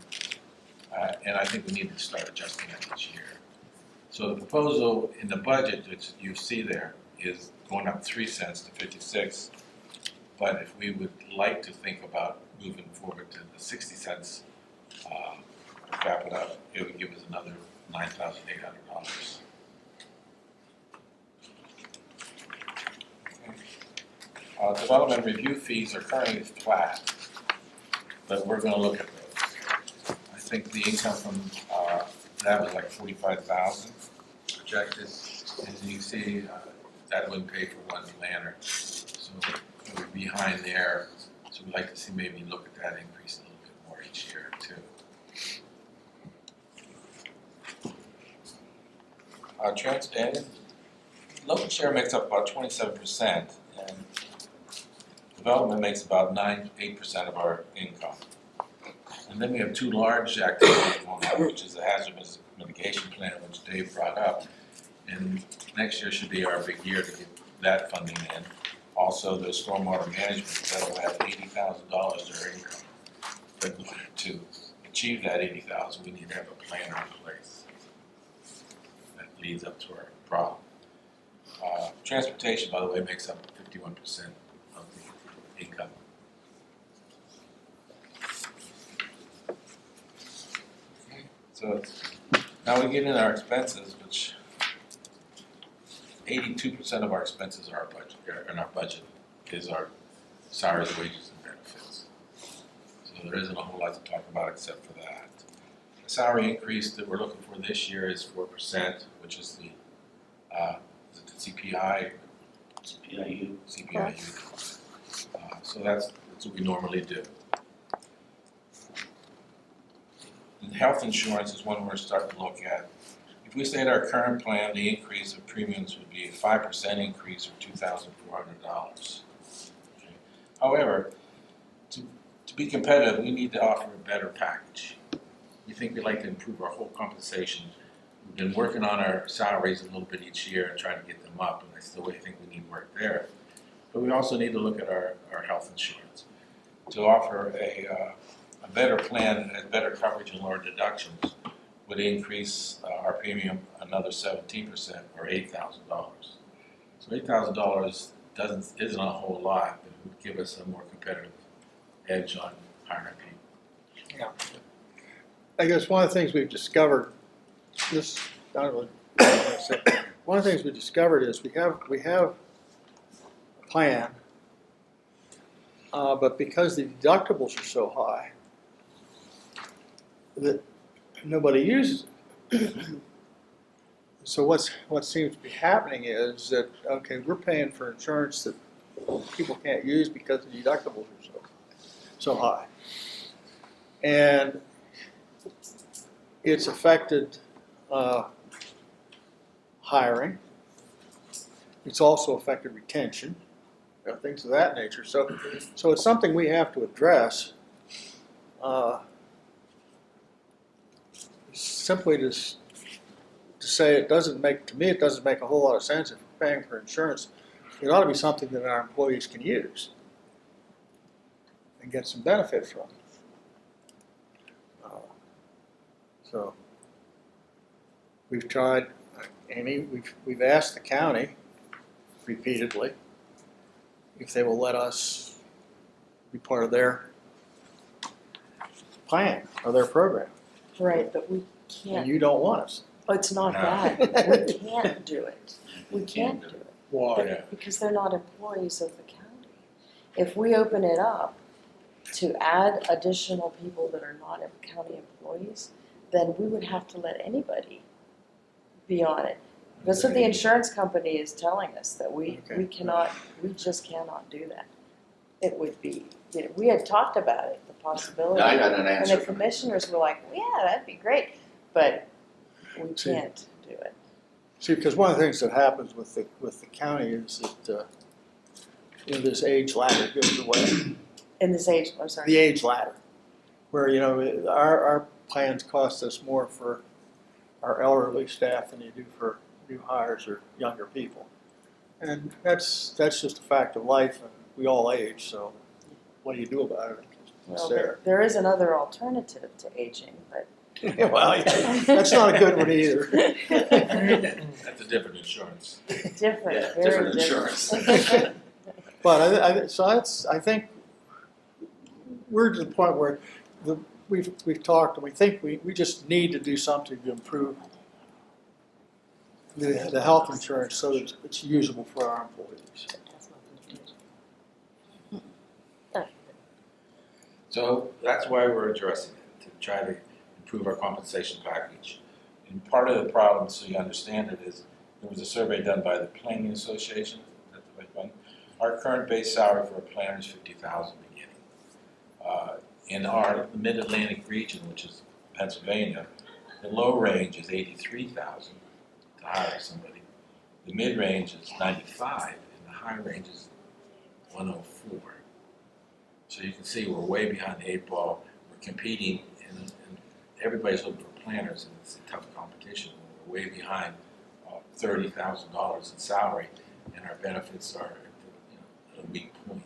and I think we need to start adjusting that each year. So the proposal in the budget that you see there is going up 3 cents to 56. But if we would like to think about moving forward to the 60 cents per capita, it would give us another $9,800. Development review fees are currently flat, but we're going to look at those. I think the income from that was like 45,000 projected, and you see that wouldn't pay for one planner, so we're behind there. So we'd like to see maybe look at that increase a little bit more each year too. And local share makes up about 27%, and development makes about 8% of our income. And then we have two large activities going on, which is the hazard mitigation plan, which Dave brought up. And next year should be our big year to get that funding in. Also, the stormwater management, that'll add $80,000 to our income. But to achieve that $80,000, we need to have a plan in place that leads up to our problem. Transportation, by the way, makes up 51% of the income. So now we get into our expenses, which 82% of our expenses are in our budget is our salaries, wages, and benefits. So there isn't a whole lot to talk about except for that. The salary increase that we're looking for this year is 4%, which is the CPI. CPIU. So that's what we normally do. And health insurance is one we're starting to look at. If we stay at our current plan, the increase of premiums would be a 5% increase for $2,400. Okay. However, to be competitive, we need to offer a better package. We think we'd like to improve our whole compensation. We've been working on our salaries a little bit each year and trying to get them up, and I still think we need work there. But we also need to look at our health insurance to offer a better plan and better coverage and lower deductions would increase our premium another 17% or $8,000. So $8,000 isn't a whole lot, but it would give us a more competitive edge on hiring people. Yeah. I guess one of the things we've discovered, this, I don't know what I'm gonna say. One of the things we discovered is we have a plan, but because the deductibles are so high, that nobody uses it. So what seems to be happening is that, okay, we're paying for insurance that people can't use because the deductibles are so high. And it's affected hiring. It's also affected retention, things of that nature. So it's something we have to address. Simply to say it doesn't make, to me, it doesn't make a whole lot of sense if we're paying for insurance. It ought to be something that our employees can use and get some benefit from. So we've tried, Amy, we've asked the county repeatedly if they will let us be part of their plan or their program. Right, but we And can't, you don't want us. it's not No. that, we can't do it. We can't do it. Why? Yeah. Because they're not employees of the county. If we open it up to add additional people that are not county employees, then we would have to let anybody be on it. That's what the insurance company is telling us, that we cannot, we just cannot do that. It would be, we had talked about it, the possibility. I got an And answer the from commissioners were like, well, yeah, that'd be great, but we See. can't do it. See, because one of the things that happens with the county is that this age ladder goes away. In this age, I'm sorry. The age ladder, where our plans cost us more for our elderly staff than they do for new hires or younger people, and that's just a fact of life, and we all age. So, what do you do about it? It's Well, there. there is another alternative to aging, but Well, that's not a good one either. That's a different insurance. Different, Yeah, very different different. insurance. But I think we're to the point where we've talked and we think we just need to do something to improve the health insurance so that it's usable for our employees. So that's why we're addressing it, to try to improve our compensation package. And part of the problem, so you understand it, is there was a survey done by the Planning Association. That's the right one. Our current base salary for a planner is $50,000 beginning. In our Mid-Atlantic region, which is Pennsylvania, the low range is $83,000 to hire somebody. The mid-range is $95,000, and the high range is $104,000. So you can see we're way behind the 8 ball. We're competing, and everybody's looking for planners, and it's a tough competition. We're way behind $30,000 in salary, and our benefits are at a weak point.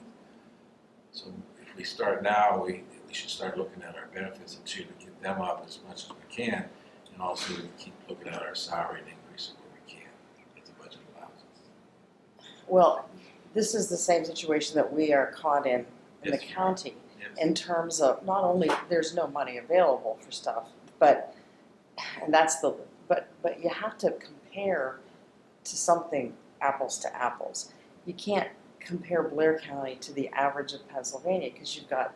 So if we start now, we should start looking at our benefits and try to get them up as much as we can, and also keep looking at our salary and increase it where we can, if the budget allows us. Well, this is the same situation that we are caught in the Yes. county, Yes. in terms of not only there's no money available for stuff, but you have to compare to something apples to apples. You can't compare Blair County to the average of Pennsylvania because you've got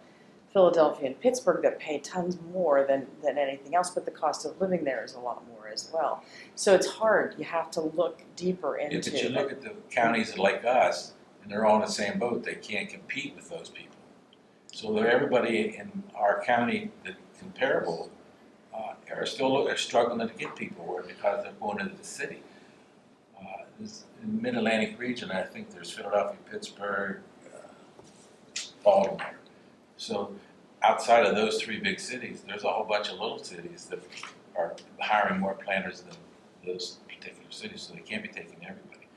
Philadelphia and Pittsburgh that pay tons more than anything else, but the cost of living there is a lot more as well. So it's hard. You have to look deeper into. But you look at the counties like us, and they're all in the same boat. They can't compete with those people. So everybody in our county that's comparable are struggling to get people because they're going into the city. In the Mid-Atlantic region, I think there's Philadelphia, Pittsburgh, Baltimore. So outside of those 3 big cities, there's a whole bunch of little cities that are hiring more planners than those particular cities, so they can't be taking everybody.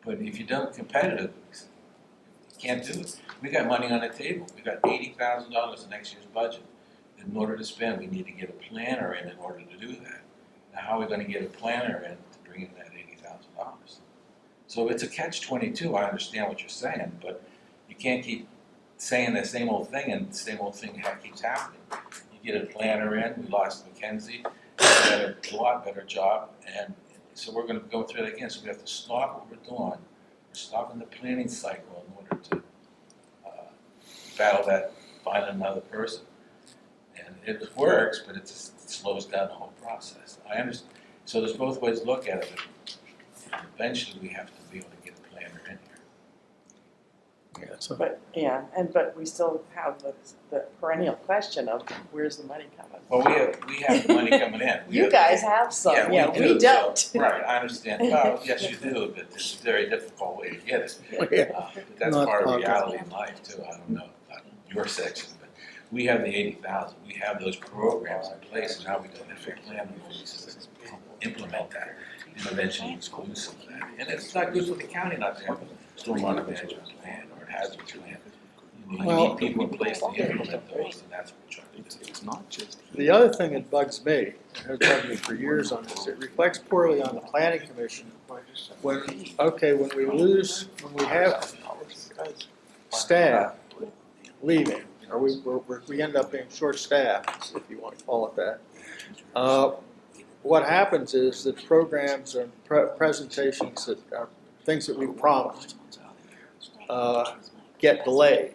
But if you don't competitive, you can't do it. We got money on the table. We got $80,000 in next year's budget. In order to spend, we need to get a planner in order to do that. Now, how are we going to get a planner in to bring in that $80,000? So it's a catch-22. I understand what you're saying, but you can't keep saying the same old thing and the same old thing keeps happening. You get a planner in. We lost McKenzie. He did a lot better job, and so we're going to go through it again. So we have to stop what we're doing. We're stopping the planning cycle in order to battle that, find another person. And it works, but it slows down the whole process. I understand. So there's both ways to look at it. But eventually, we have to be able to get a planner in here. Yeah, But we still have the perennial question of where's the money coming? Well, we have the money coming in. You guys have some, Yeah, we do. we don't. So, right, I understand. Well, yes, you do, but it's a very difficult way to get it. But that's Not part of possible. reality in life too. I don't know about your section, but we have the 80,000. We have those programs in place, and now we don't have to plan to implement that and eventually exclusive of that. And it's not good for the county not to have a stormwater management plan or a hazard plan. You Well- need people in place to implement those, and that's what we're trying to do. It's not just. the other thing that bugs me, and has bugged me for years on this, it reflects poorly on the planning commission when we have staff leaving, or we end up being short-staffed, if you want to call it that. What happens is that programs and presentations that are things that we promised get delayed.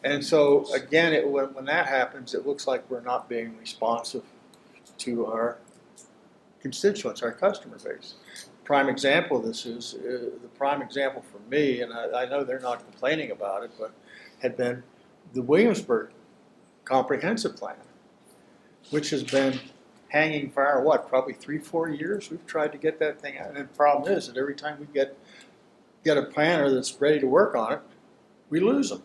And so again, when that happens, it looks like we're not being responsive to our constituents, our customer base. Prime example of this is the prime example for me, and I know they're not complaining about it, but had been the Williamsburg Comprehensive Plan, which has been hanging fire, probably 3-4 years. We've tried to get that thing out, and the problem is that every time we get a planner that's ready to work on it, we lose them.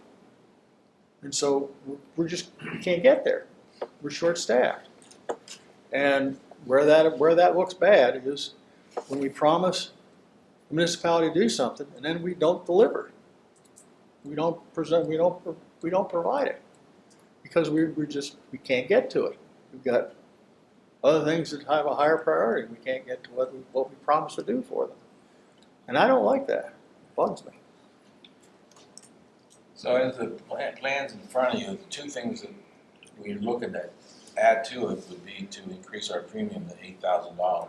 And so we can't get there. We're short-staffed. And where that looks bad is when we promise the municipality to do something and then we don't deliver. We don't provide it because we can't get to it. we've got other things that have a higher priority. We can't get to what we promised to do for them. And I don't like that. It bugs me. So as the plans in front of you, the two things that we're looking to add to it would be to increase our premium to $8,000.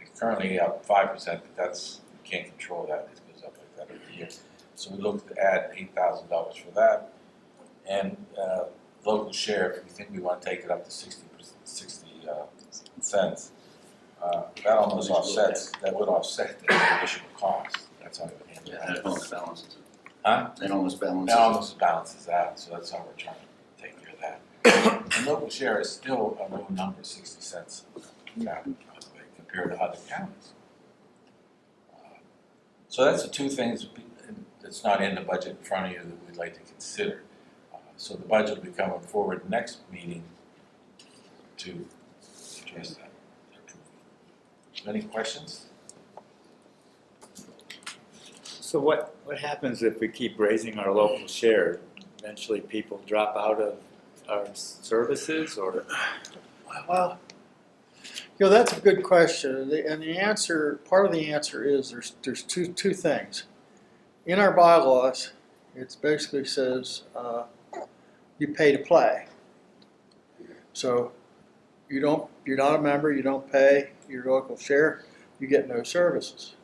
It's currently up 5%, but that's, we can't control that, it goes up like that every year. So we look to add $8,000 for that. And local sheriff, we think we want to take it up to 60 cents. That almost offsets, that would offset the additional cost. That's how we would handle Yeah, that. that almost balances it. Huh? That almost balances That it. almost balances out, so that's how we're trying to take care of that. And local share is still a low number, 60 cents now, compared to other counties. So that's the two things that's not in the budget in front of you that we'd like to consider. So the budget will be coming forward next meeting to address that. Any questions? So what happens if we keep raising our local share? Eventually people drop out of our services, or? Well, that's a good question. And the answer, part of the answer is there's two things. In our bylaws, it basically says you pay to play. So you're not a member, you don't pay your local share, you get no services.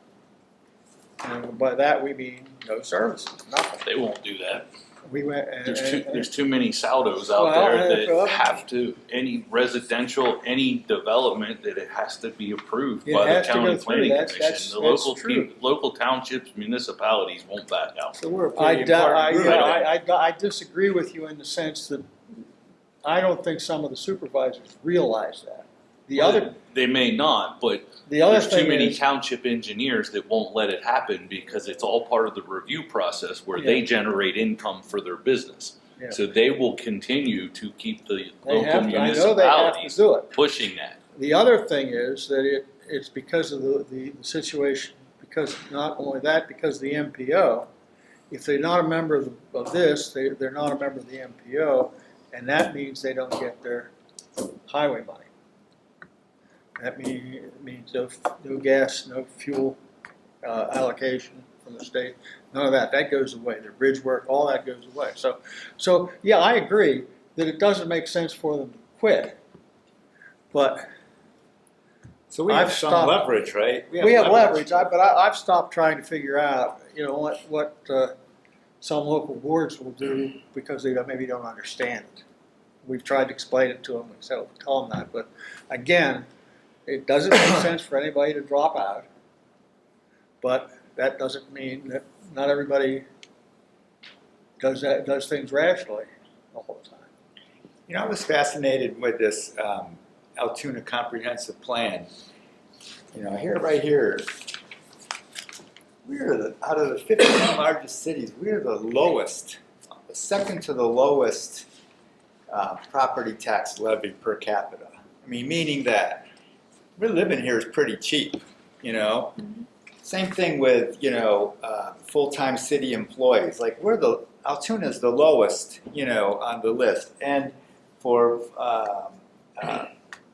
And by that we mean no services, nothing. They won't do that. We went There's too many saldos out Well, there well, that have to, any residential, any development, that it has to be approved It by the has to go county through. planning That's commission. The that's local true. local townships, municipalities won't back out. So we're a I, pretty doubt- important group. I disagree with you in the sense that I don't think some of the supervisors realize that. They may not, but The other there's too thing many is, township engineers that won't let it happen because it's all part of the review process where they Yeah. generate income for their business. Yeah. So they will continue to keep the they local have to, I know they have to municipalities do it. pushing that. The other thing is that it's because of the situation, because not only that, because of the MPO. If they're not a member of this, they're not a member of the MPO, and that means they don't get their highway money. That means no gas, no fuel allocation from the state, none of that. That goes away. Their bridge work, all that goes away. So yeah, I agree that it doesn't make sense for them to quit, but So we have I've some stopped- leverage, right? we have leverage. But I've stopped trying to figure out, what some local boards will do because they maybe don't understand it. We've tried to explain it to them and tell them that, but again, it doesn't make sense for anybody to drop out. But that doesn't mean that not everybody does things rationally the whole time. I was fascinated with this Altoona Comprehensive Plan. Right here, out of the 15 largest cities, we're the lowest, the second to the lowest property tax levy per capita. Meaning that we're living here is pretty cheap, Same thing with, full-time city employees. Like Altoona's the lowest, on the list. And for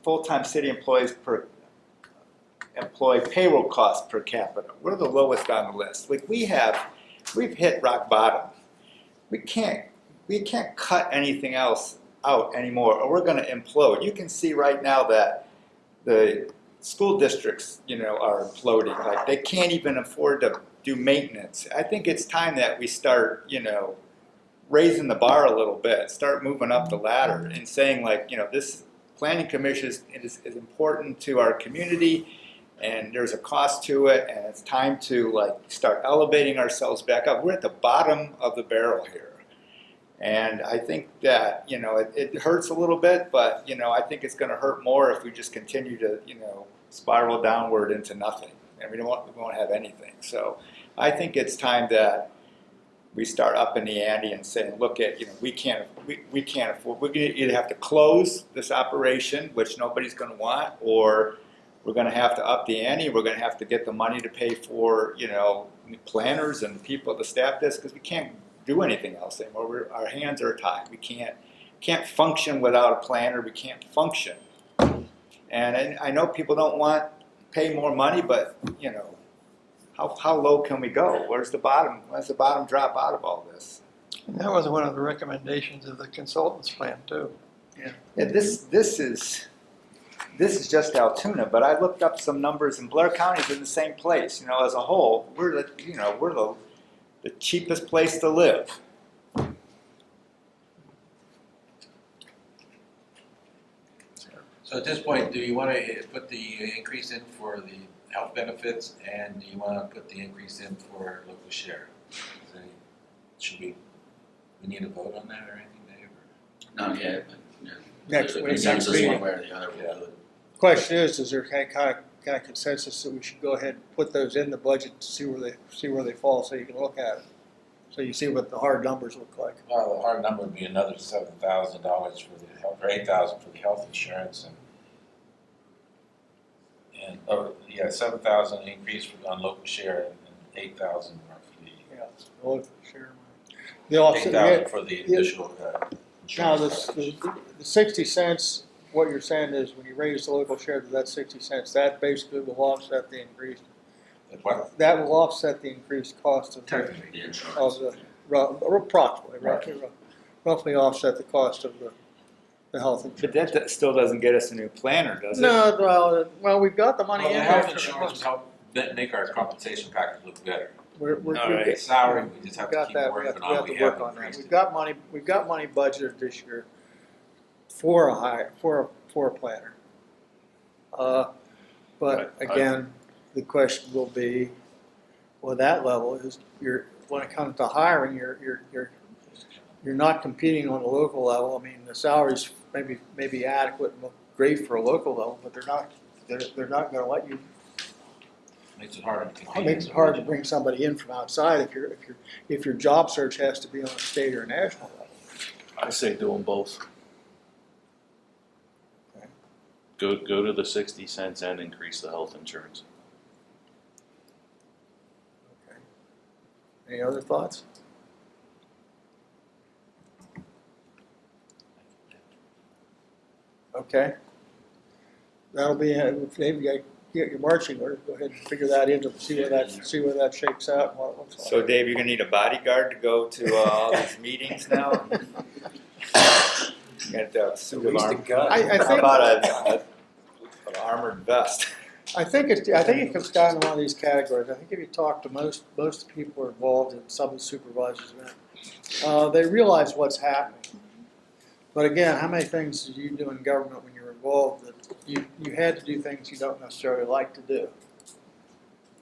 full-time city employees per employee payroll costs per capita, we're the lowest on the list. Like we've hit rock bottom. We can't cut anything else out anymore, or we're going to implode. You can see right now that the school districts, are imploding. Like they can't even afford to do maintenance. I think it's time that we start, raising the bar a little bit, start moving up the ladder and saying like, this planning commission is important to our community and there's a cost to it and it's time to like start elevating ourselves back up. We're at the bottom of the barrel here. And I think that, it hurts a little bit, but, I think it's going to hurt more if we just continue to, spiral downward into nothing. And we won't have anything. So I think it's time that we start upping the ante and saying, look we can't afford, we're going to either have to close this operation, which nobody's going to want, or we're going to have to up the ante. We're going to have to get the money to pay for, planners and people to staff this because we can't do anything else anymore. Our hands are tied. We can't can't function without a planner, we can't function. And I know people don't want to pay more money, but, you know, how low can we go? Where's the bottom drop out of all this? And that was one of the recommendations of the consultant's plan too. Yeah, this is just Altoona, but I looked up some numbers, and Blair County's in the same place. You know, as a whole, we're the cheapest place to live. So at this point, do you want to put the increase in for the health benefits, and do you want to put the increase in for local share? Should we need a vote on that or anything, Dave? Not yet, but, yeah. Next The week. consensus Next one way or the other, we'll do it. Question is there kind of consensus that we should go ahead and put those in the budget to see where they fall, so you can look at it, so you see what the hard numbers look like. Well, the hard number would be another $7,000 for the health, or $8,000 for the health insurance, and 7,000 increase on local share, and 8,000 roughly. Yeah, local share. The offset, 8,000 for the additional now insurance. the 60 cents. What you're saying is when you raise the local share to that 60 cents, that basically will offset the increase. What? That will offset the increased cost of Technically. The insurance. approximately, Right. roughly offset the cost of the health But insurance. that still doesn't get us a new planner, does it? No, well, we've got the money Well, in the there. health insurance would help make our compensation package look better. We're All right. Salary, we just have to got keep that. We working have on. to We work have on that. increased We've got money budgeted this year for a planner. But Right. again, the question will be, well, that level is when it comes to hiring, you're not competing on the local level. I mean, the salaries may be adequate and look great for a local level, but they're not going to let you. Makes it harder to compete. It makes it hard to bring somebody in from outside if your job search has to be on a state or a national level. I say do them both. Okay. Go to the 60 cents and increase the health insurance. Okay. Any other thoughts? Okay. That'll be maybe get your marching order. Go ahead and figure that into see where that shakes out and what it looks like. So Dave, you're gonna need a bodyguard to go to all these meetings now? You got a suit of armor. I How think about an armored vest? I think it comes down to one of these categories. I think if you talk to most people who are involved in some of the supervisors, they realize what's happening. But again, how many things did you do in government when you were involved that you had to do things you don't necessarily like to do?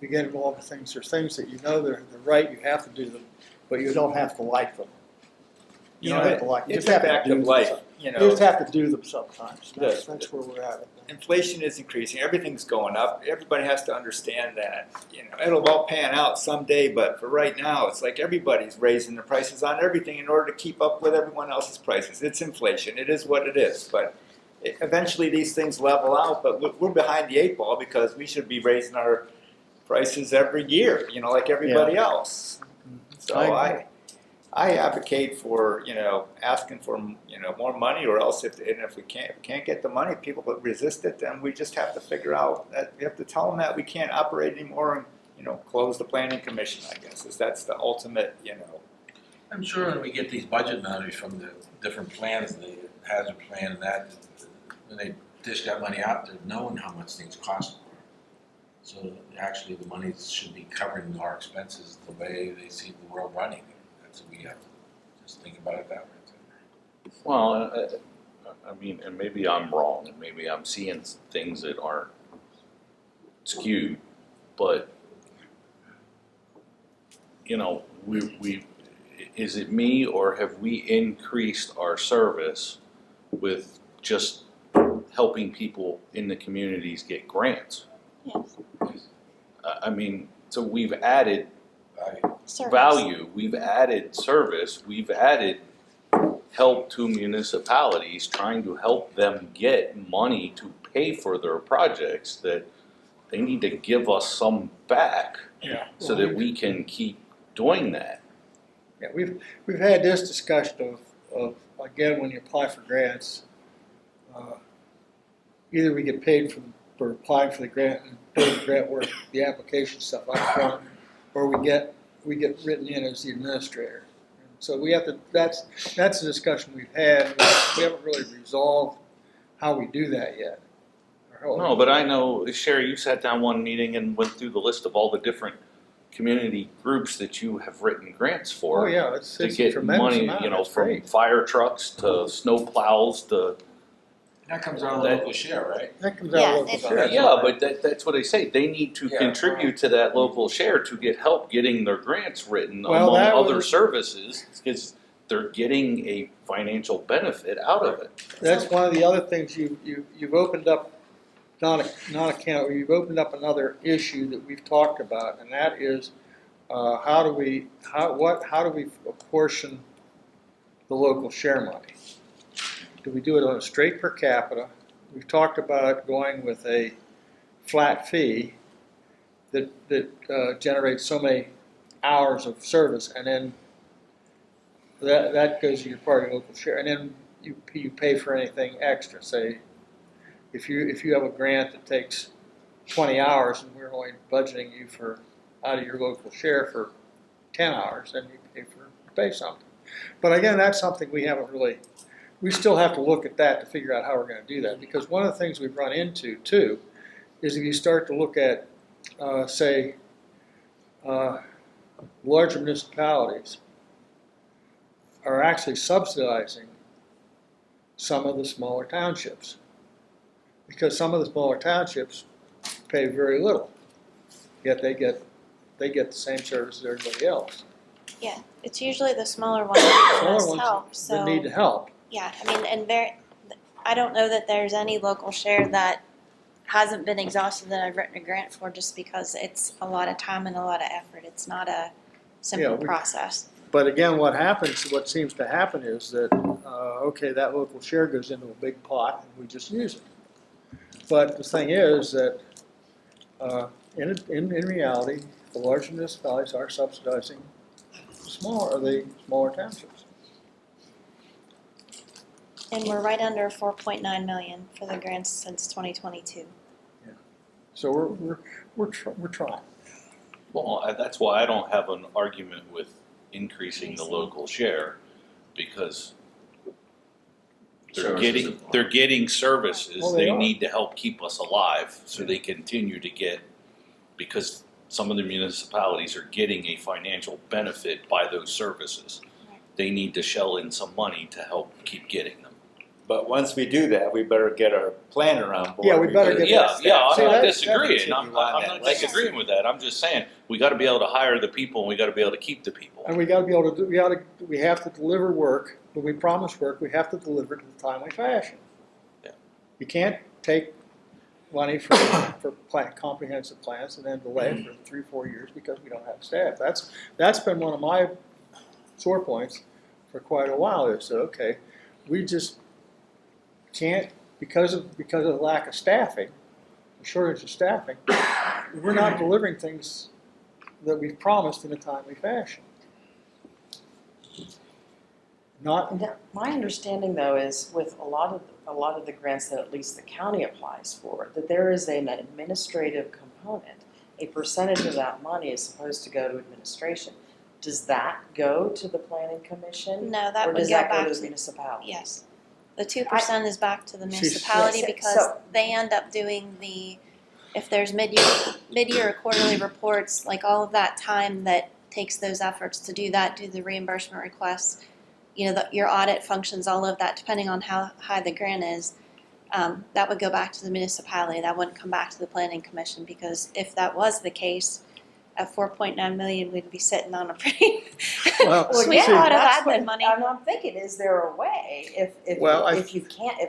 You get involved with things, there's things that you know they're right, you have to do them, but you don't have to like them. You don't have to like them. You It's just a have to fact do of them. life, You you know. just have to do them sometimes. Yes. That's where we're at. Inflation is increasing, everything's going up, everybody has to understand that. You know, it'll all pan out someday, but for right now, it's like everybody's raising their prices on everything in order to keep up with everyone else's prices. It's inflation, it is what it is, but eventually these things level out, but we're behind the 8 ball because we should be raising our prices every year, you know, like everybody else. So I advocate for, you know, asking for, you know, more money, or else if we can't get the money, people will resist it, then we just have to figure out that we have to tell them that we can't operate anymore and, you know, close the planning commission, I guess, that's the ultimate, you know. I'm sure when we get these budget numbers from the different plans, the hazard plan and that, when they dish that money out, they're knowing how much things cost more. So actually the money should be covering our expenses the way they see the world running. That's what we have to just think about it that way. Well, I mean, and maybe I'm wrong, and maybe I'm seeing things that aren't skewed, but, you know, is it me, or have we increased our service with just helping people in the communities get grants? Yes. I mean, so we've added Service. value, we've added service, we've added help to municipalities, trying to help them get money to pay for their projects, that they need to give us some back so that we can keep doing that. Yeah, we've had this discussion again, when you apply for grants, either we get paid for applying for the grant and doing the grant work, the application stuff up front, or we get written in as the administrator. So we have to. That's a discussion we've had. We haven't really resolved how we do that yet. No, but I know, Sherry, you sat down one meeting and went through the list of all the different community groups that you have written grants Oh for. yeah, it's To a get tremendous money, amount. you know, That's from great. fire trucks to snow plows to, That comes out of the local share, right? That comes Yeah, out of it- local budget. yeah, but that's what I say, they need to Yeah, contribute to that local share to get help getting their grants written Well, among that other was- services, because they're getting a financial benefit out of it. That's one of the other things you've opened up, not a can, you've opened up another issue that we've talked about, and that is how do we apportion the local share money? Do we do it on a straight per capita? We've talked about going with a flat fee that generates so many hours of service, and then that goes to your part of your local share, and then you pay for anything extra. Say, if you have a grant that takes 20 hours and we're only budgeting you for out of your local share for 10 hours, then you pay something. But again, that's something we haven't really. We still have to look at that to figure out how we're going to do that, because one of the things we've run into too is if you start to look at, say, larger municipalities are actually subsidizing some of the smaller townships, because some of the smaller townships pay very little, yet they get the same service as everybody else. Yeah, it's usually the smaller ones that Smaller must ones help, so. that need help. Yeah, I mean, I don't know that there's any local share that hasn't been exhausted that I've written a grant for, just because it's a lot of time and a lot of effort. It's not a simple process. But again, what seems to happen is that, okay, that local share goes into a big pot and we just use it. But the thing is that, in reality, the larger municipalities are subsidizing the smaller townships. And we're right under 4.9 million for the grants since 2022. So we're trying. Well, that's why I don't have an argument with increasing the local share, because they're getting services, Well, they they are. need to help keep us alive, so they continue to get, because some of the municipalities are getting a financial benefit by those services. Right. They need to shell in some money to help keep getting them. But once we do that, we better get our planner on board. Yeah, we better get Yeah, that yeah, See, I'm not that's- disagreeing, I'm continue on not that legacy. disagreeing with that, I'm just saying, we gotta be able to hire the people, and we gotta be able to keep the people. And we got to be able to we have to deliver work. When we promise work, we have to deliver it in a timely fashion. Yeah. You can't take money for comprehensive plans and then delay it for 3-4 years because we don't have staff. That's been one of my sore points for quite a while. Is that, okay, we just can't, because of the lack of staffing, the shortage of staffing, we're not delivering things that we've promised in a timely fashion. My understanding though is with a lot of the grants that at least the county applies for, that there is an administrative component. A percentage of that money is supposed to go to administration. Does that go to the planning commission? No, that Or would does go that go back to the to, municipality? yes. The 2% is back to the She's- municipality Yes, because so- they end up doing if there's mid-year or quarterly reports, like all of that time that takes those efforts to do that, do the reimbursement requests, your audit functions, all of that, depending on how high the grant is, that would go back to the municipality. That wouldn't come back to the planning commission, because if that was the case, at 4.9 million, we'd be sitting on a pretty Well, sweet see, pot of that's what admin money. I'm thinking, is there a way, if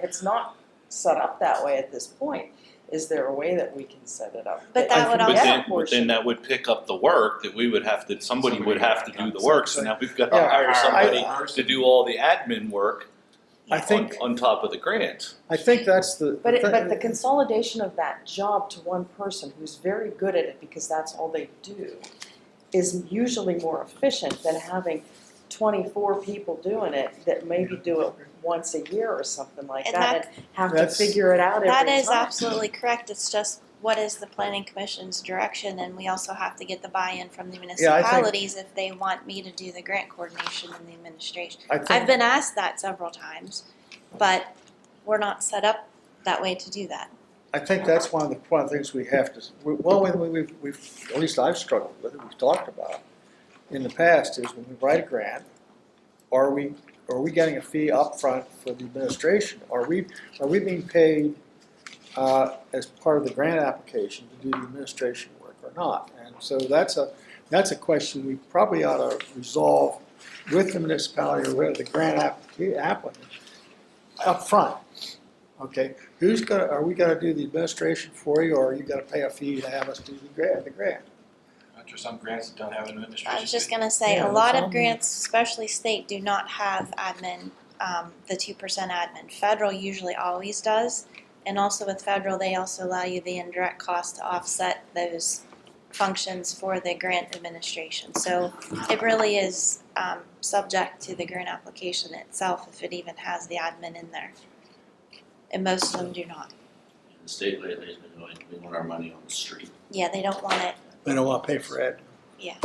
it's not set up that way at this point, is there a way that we can set it up? But that would But also- then that would pick up the work that we would have to, somebody would have to do the work, so now we've got to Yeah, hire somebody I- to do all the admin work I think on top of the grant. that's the. But the consolidation of that job to one person who's very good at it because that's all they do is usually more efficient than having 24 people doing it, that maybe do it once a year or something like And that, and have to that's- figure it out every time. That is absolutely correct. It's just what is the planning commission's direction, and we also have to get the buy-in from the Yeah, I think- municipalities if they want me to do the grant coordination and the administration. I think- I've been asked that several times, but we're not set up that way to do that. I think that's one of the things we have to, well, we've, at least I've struggled with it, we've talked about in the past, is when we write a grant, are we getting a fee up front for the administration? Are we being paid as part of the grant application to do the administration work or not? And so that's a question we probably ought to resolve with the municipality or with the grant applicant up front. Okay, are we gonna do the administration for you, or are you gonna pay a fee to have us do the grant? Aren't there some grants that don't have an administration? I was just gonna say, Yeah, a lot that's of all. grants, especially state, do not have admin, the 2% admin. Federal usually always does, and also with federal, they also allow you the indirect cost to offset those functions for the grant administration. So it really is subject to the grant application itself, if it even has the admin in there. And most of them do not. The state lately has been going, we want our money on the street. Yeah, they don't want it. They don't wanna pay for it. Yeah.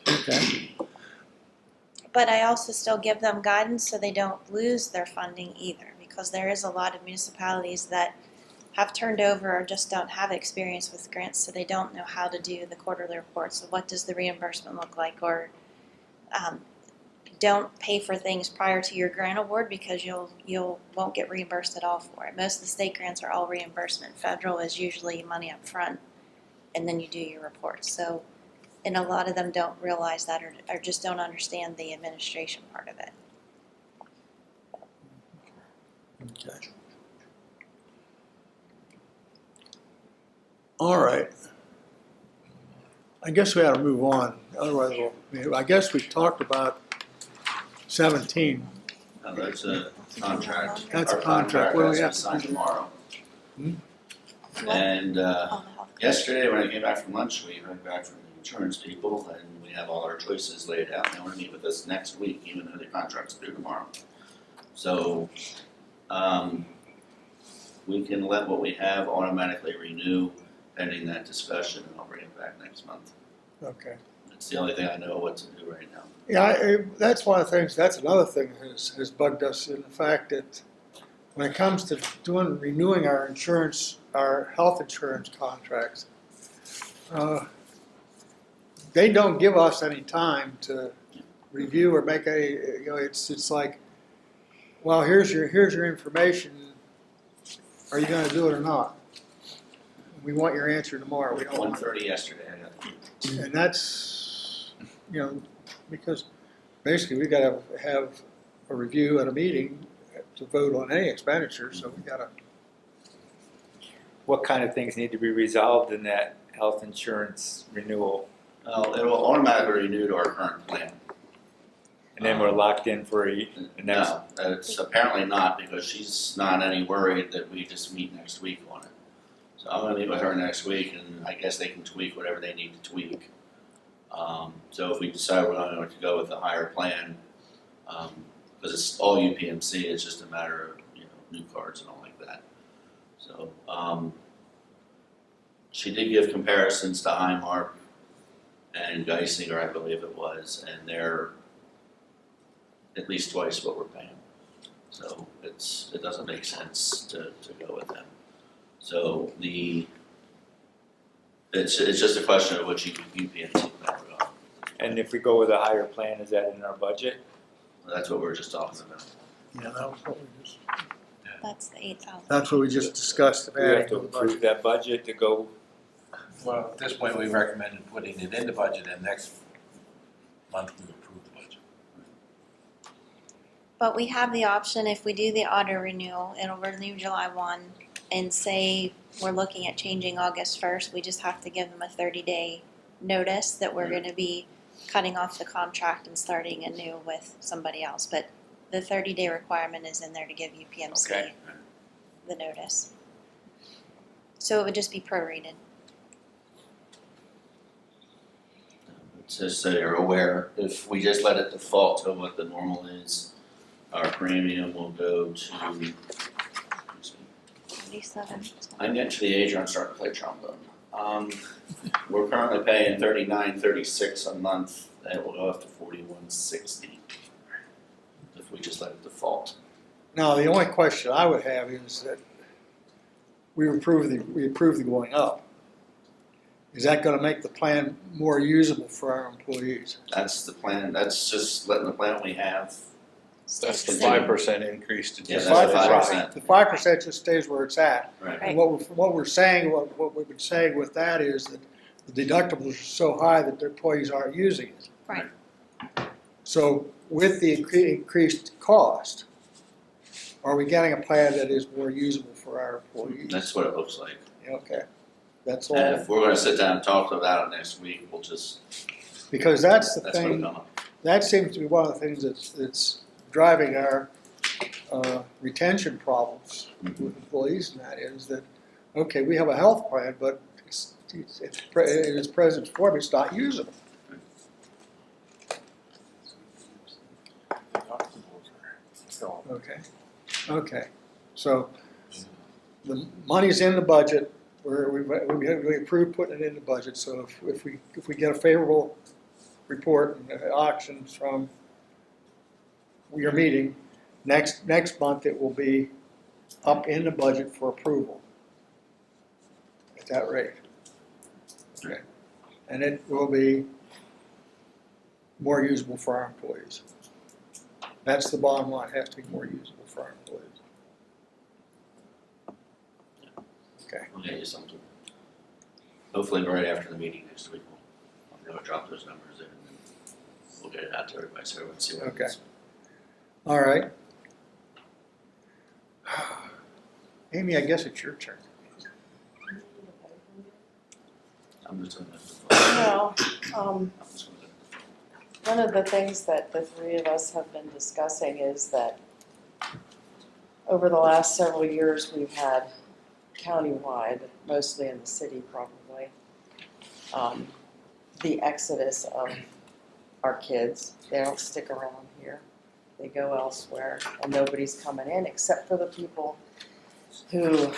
Okay. But I also still give them guidance so they don't lose their funding either, because there is a lot of municipalities that have turned over or just don't have experience with grants, so they don't know how to do the quarterly reports. So what does the reimbursement look like? Or don't pay for things prior to your grant award because you'll won't get reimbursed at all for it. Most of the state grants are all reimbursement. Federal is usually money up front, and then you do your reports. So, and a lot of them don't realize that or just don't understand the administration part of it. Okay. All right. I guess we ought to move on. Otherwise, I guess we talked about 17. Now, that's a contract. That's a Our contract. What do we has to have be to signed do? tomorrow. What? And Oh, the health. yesterday, when I came back from lunch, we heard back from the insurance people, and we have all our choices laid out. They want to meet with us next week, even though the contract's due tomorrow. So, we can let what we have automatically renew pending that discussion, and I'll bring it back next month. Okay. It's the only thing I know what to do right now. Yeah, that's one of the things, that's another thing that has bugged us in the fact that when it comes to renewing our insurance, our health insurance contracts, they don't give us any time to review or make any, it's like, well, here's your information. Are you gonna do it or not? We want your answer tomorrow. We don't want 1:30 yesterday, I got And that's, because basically we gotta have a review at a meeting to vote on any expenditure, so we gotta, What kind of things need to be resolved in that health insurance renewal? well, it will automatically renew to our current plan. And then we're locked in for the next, No, it's apparently not, because she's not any worried that we just meet next week on it. So I'm gonna meet with her next week, and I guess they can tweak whatever they need to tweak. So if we decide we're going to go with the higher plan, because it's all UPMC, it's just a matter of, new cards and all like that. So, she did give comparisons to Highmark and Geisinger, I believe it was, and they're at least twice what we're paying. So it doesn't make sense to go with them. So it's just a question of which UPMC plan we're on. and if we go with a higher plan, is that in our budget? That's what we were just talking about. that was what we just, That's the 8,000. that's what we just discussed. Do we have adding to to the approve budget. that budget to go? Well, at this point, we recommended putting it in the budget, and next month we approve the budget. But we have the option, if we do the auto renewal, it'll renew July 1, and say we're looking at changing August 1st, we just have to give them a 30-day notice that we're going to be cutting off the contract and starting anew with somebody else. But the 30-day requirement is in there to give UPMC Okay. the notice. So it would just be prorated. just so you're aware, if we just let it default to what the normal is, our premium will go to, I'm getting to the age where I'm starting to play trombone. We're currently paying $39.36 a month, and it will go up to $41.60 if we just let it default. Now, the only question I would have is that we approve the going up. Is that gonna make the plan more usable for our employees? That's the plan, that's just letting the plan we have. That's the 5% increase to Yeah, just that's let it the ride. 5%. The 5% just stays where it's at. Right. And what we're saying, what we've been saying with that is that the deductibles are so high that their employees aren't using it. Right. So with the increased cost, are we getting a plan that is more usable for our employees? That's what it looks like. Okay, that's And all, if we're gonna sit down and talk about it next week, we'll just, because that's the that's what'll thing, come up. that seems to be one of the things that's driving our retention problems with employees, and that is that, okay, we have a health plan, but in its present form, it's not usable. Okay, so the money's in the budget, we approved putting it in the budget, so if we get a favorable report and auctions from your meeting, next month it will be up in the budget for approval at that rate. Okay, and it will be more usable for our employees. That's the bottom line, it has to be more usable for our employees. Okay, We'll get you something. Hopefully right after the meeting next week, I'm gonna drop those numbers in and then we'll get it out to everybody so everyone can see what it Okay. is. all right. Amy, I guess it's your turn. I'm just gonna. No, I'm just gonna- one of the things that the three of us have been discussing is that over the last several years, we've had countywide, mostly in the city probably, the exodus of our kids. They don't stick around here. They go elsewhere, and nobody's coming in except for the people who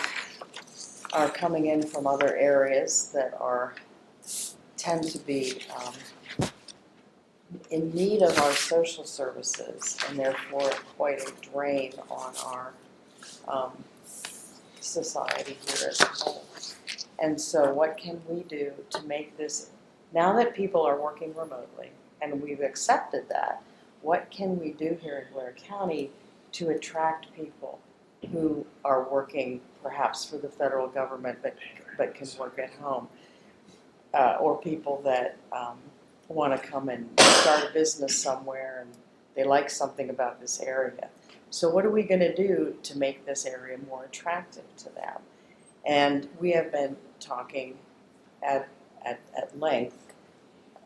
are coming in from other areas that tend to be in need of our social services, and therefore quite a drain on our society here as a whole. And so what can we do to make this, now that people are working remotely, and we've accepted that, what can we do here in Blair County to attract people who are working perhaps for the federal government but can work at home? Or people that want to come and start a business somewhere and they like something about this area. So what are we going to do to make this area more attractive to them? And we have been talking at length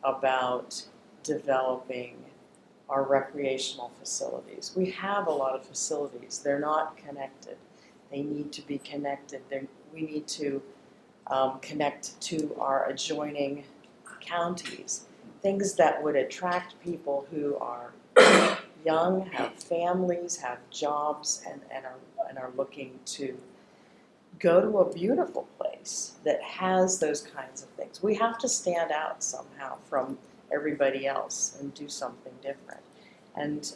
about developing our recreational facilities. We have a lot of facilities. They're not connected. They need to be connected. We need to connect to our adjoining counties. Things that would attract people who are young, have families, have jobs, and are looking to go to a beautiful place that has those kinds of things. We have to stand out somehow from everybody else and do something different. And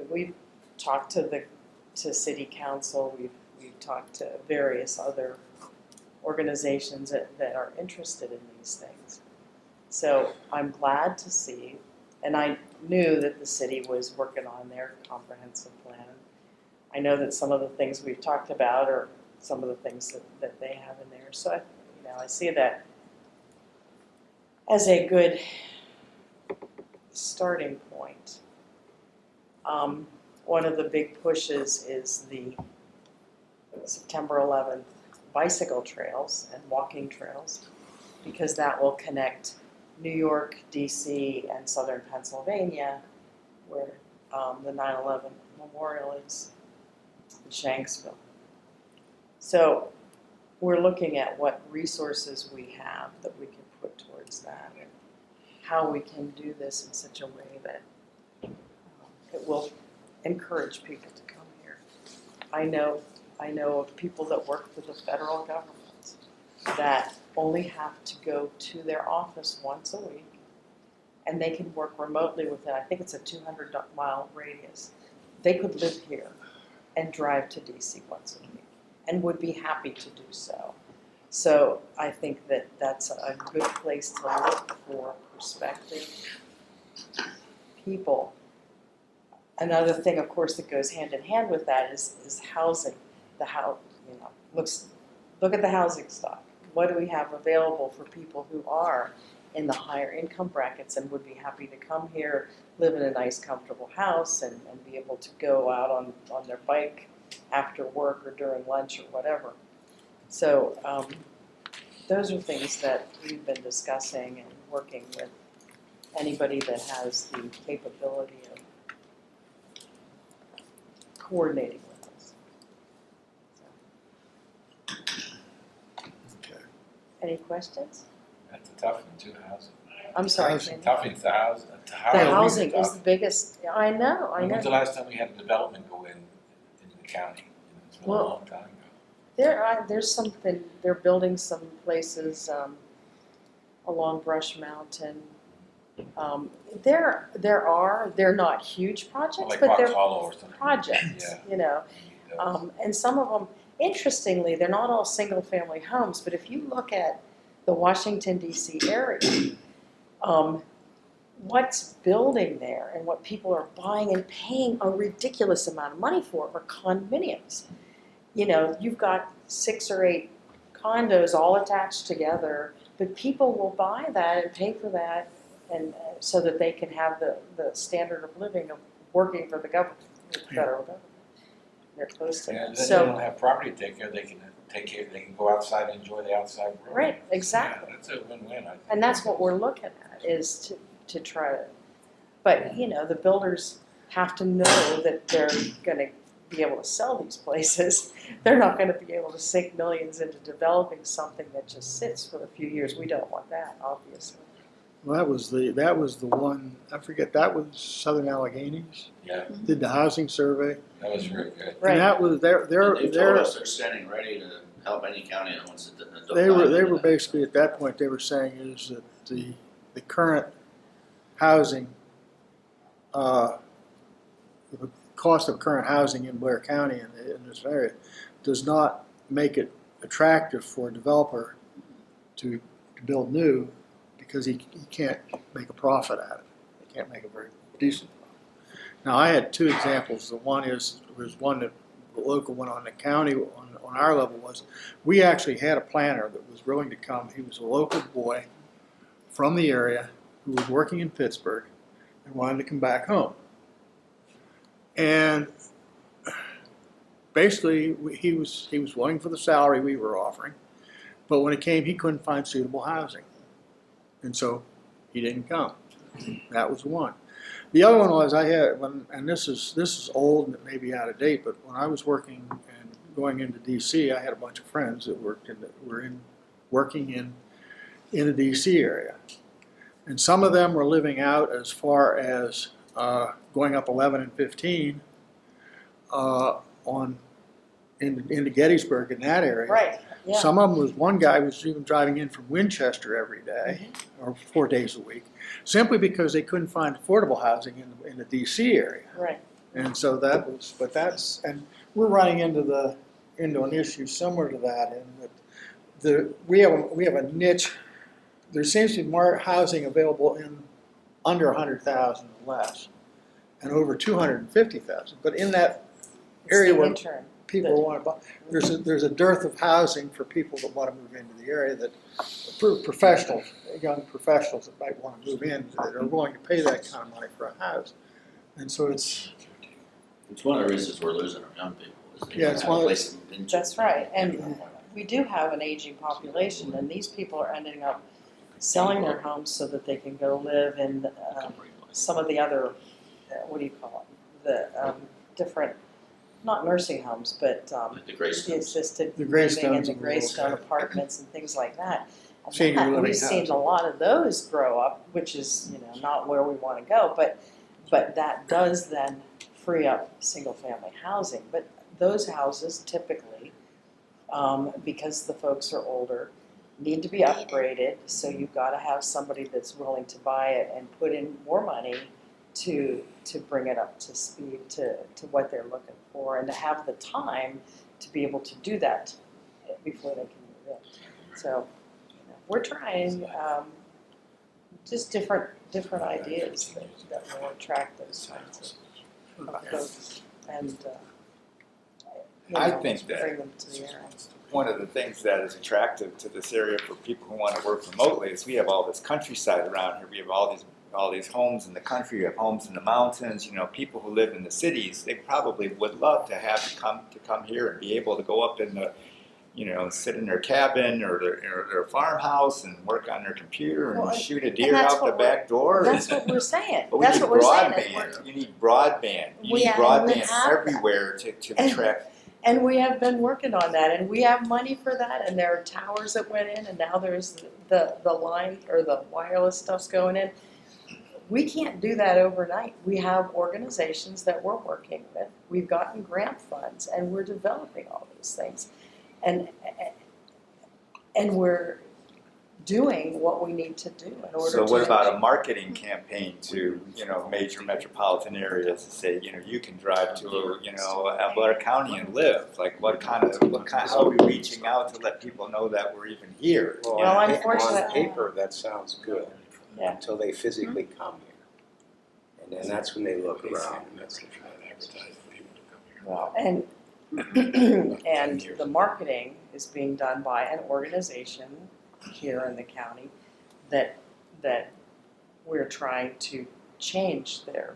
we've talked to city council. We've talked to various other organizations that are interested in these things. So I'm glad to see, and I knew that the city was working on their comprehensive plan. I know that some of the things we've talked about are some of the things that they have in there. So I see that as a good starting point. One of the big pushes is the September 11th bicycle trails and walking trails, because that will connect New York, DC, and southern Pennsylvania, where the 9/11 memorial is in Shanksville. So we're looking at what resources we have that we can put towards that, and how we can do this in such a way that it will encourage people to come here. I know of people that work for the federal government that only have to go to their office once a week, and they can work remotely within, I think it's a 200-mile radius. They could live here and drive to DC once a week, and would be happy to do so. So I think that that's a good place to look for prospective people. Another thing, of course, that goes hand in hand with that is housing. Look at the housing stock. What do we have available for people who are in the higher income brackets and would be happy to come here, live in a nice, comfortable house, and be able to go out on their bike after work or during lunch or whatever. So those are things that we've been discussing and working with anybody that has the capability of coordinating with us. Okay. Any questions? That's a tough one too, housing. I'm sorry. Housing. Sandy. Tough thing to house. The housing is the biggest. I know. When's the last time we had a development go in the county? It's been a Well, long time ago. There's something. They're building some places along Brush Mountain. They're not huge projects, Like but Fox they're Hollow or something. projects. Yeah. You know, and some of them, interestingly, they're not all single-family homes. But if you look at the Washington D.C. area, what's building there and what people are buying and paying a ridiculous amount of money for are condominiums. You know, you've got 6 or 8 condos all attached together, but people will buy that and pay for that, and so that they can have the standard of living of working for the government, the federal government. They're close to Yeah, that. then they So, don't have property to take care. They can go outside and enjoy the outside world. right, exactly. Yeah, that's a win-win, I think. And that's what we're looking at, is to try to, but, you know, the builders have to know that they're gonna be able to sell these places. They're not gonna be able to sink millions into developing something that just sits for a few years. We don't want that, obviously. Well, that was the one, I forget, that was Southern Alleghenies, Yeah, did the housing survey. that was very good. Right. And that was, They've told us they're standing ready to help any county that wants to. they were basically, at that point, they were saying is that the current housing, the cost of current housing in Blair County in this area does not make it attractive for a developer to build new, because he can't make a profit at it. He can't make a very decent profit. Now, I had 2 examples. The one was one that the local one on the county, on our level, was we actually had a planner that was willing to come. He was a local boy from the area who was working in Pittsburgh and wanted to come back home. And basically, he was willing for the salary we were offering, but when it came, he couldn't find suitable housing. And so he didn't come. That was one. The other one was and this is old and it may be out of date, but when I was working and going into DC, I had a bunch of friends that were working in the DC area. And some of them were living out as far as going up 11 and 15 into Gettysburg in that area. Right, yeah. Some of them one guy was even driving in from Winchester every day, or 4 days a week, simply because they couldn't find affordable housing in the DC area. Right. And so and we're running into an issue similar to that, in that we have a niche. There seems to be more housing available in under 100,000 or less, and over 250,000. But in that area where people want to buy, there's a dearth of housing for people that want to move into the area, that professionals, young professionals that might want to move in, that are willing to pay that kind of money for a house. And so it's one of the reasons we're losing our young people. Is they Yeah, don't it's have one a of the- place to move into. That's right, and we do have an aging population, and these people are ending up selling their homes so that they can go live in some of the other, what do you call it, the different, not nursing homes, but Like the Greystones. the assisted The living and Greystones the of the world, Greystone yeah. apartments and things like that. Senior living We've seen housing. a lot of those grow up, which is, not where we wanna go, but that does then free up single-family housing. But those houses typically, because the folks are older, need to be upgraded, so you've gotta have somebody that's willing to buy it and put in more money to bring it up to speed to what they're looking for, and to have the time to be able to do that before they can move in. So, we're trying, just different ideas that will attract those kinds of folks and, I think that bring them to the area. one of the things that is attractive to this area for people who want to work remotely is we have all this countryside around here. We have all these homes in the country. We have homes in the mountains. People who live in the cities, they probably would love to have to come here and be able to go up in the, sit in their cabin or their farmhouse and work on their computer and Well, shoot a and deer that's out the what back door. That's what we're saying. But That's what we're saying. broadband. You need broadband. You We need have broadband that. everywhere to And- attract. And we have been working on that, and we have money for that, and there are towers that went in, and now there's the line or the wireless stuff's going in. We can't do that overnight. We have organizations that we're working with. We've gotten grant funds, and we're developing all these things. And we're doing what we need to do in order to. So what about a marketing campaign to, major metropolitan areas to say, you can drive to, Blair County and live? Like how are we reaching out to let people know that we're even here? Well, on unfortunately- paper, that sounds good, Yeah. until they physically come here. And then that's when they look around, and that's what Well, and the marketing is being done by an organization here in the county that we're trying to change their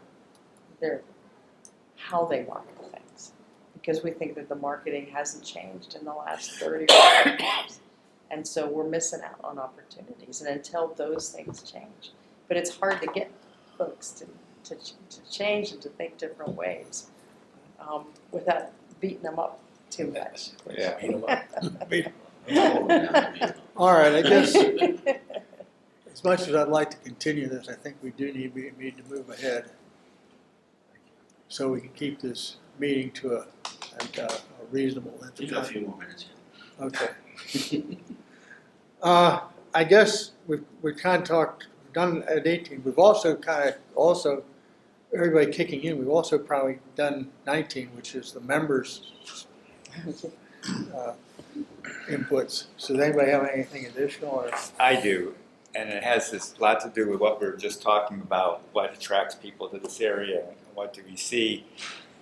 how they market things, because we think that the marketing hasn't changed in the last 30 or 40 years, and so we're missing out on opportunities. And until those things change, but it's hard to get folks to change and to think different ways without beating them up too much. Yeah. All right, I guess as much as I'd like to continue this, I think we do need to move ahead so we can keep this meeting to a reasonable length You of got a time. few more minutes. Okay. I guess we've kind of talked, done at 18. We've also everybody kicking in, we've also probably done 19, which is the members' inputs. So does anybody have anything additional? Or? I do, and it has this lot to do with what we were just talking about, what attracts people to this area, and what do we see.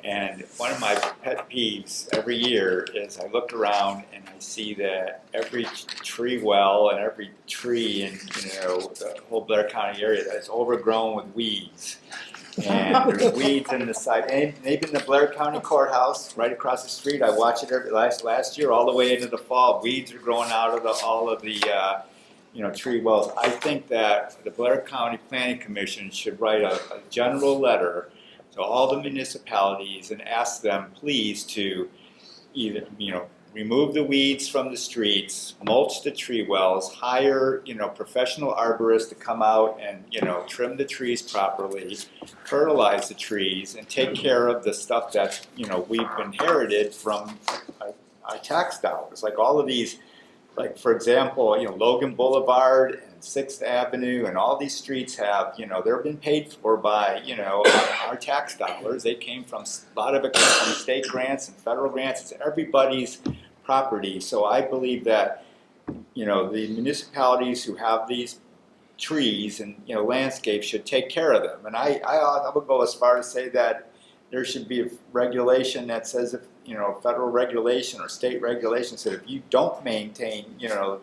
And one of my pet peeves every year is I look around and I see that every tree well and every tree in the whole Blair County area that is overgrown with weeds. And there's weeds in the side, and maybe in the Blair County Courthouse, right across the street. I watch it every last year, all the way into the fall. Weeds are growing out of all of the tree wells. I think that the Blair County Planning Commission should write a general letter to all the municipalities and ask them, please, to either remove the weeds from the streets, mulch the tree wells, hire professional arborists to come out and trim the trees properly, fertilize the trees, and take care of the stuff that we've inherited from our tax dollars. Like all of these, like for example, Logan Boulevard and 6th Avenue and all these streets have, they've been paid for by, our tax dollars. They came from, a lot of it came from state grants and federal grants. It's everybody's property. So I believe that, the municipalities who have these trees and, landscapes should take care of them. And I would go as far as say that there should be a regulation that says if, federal regulation or state regulation said if you don't maintain,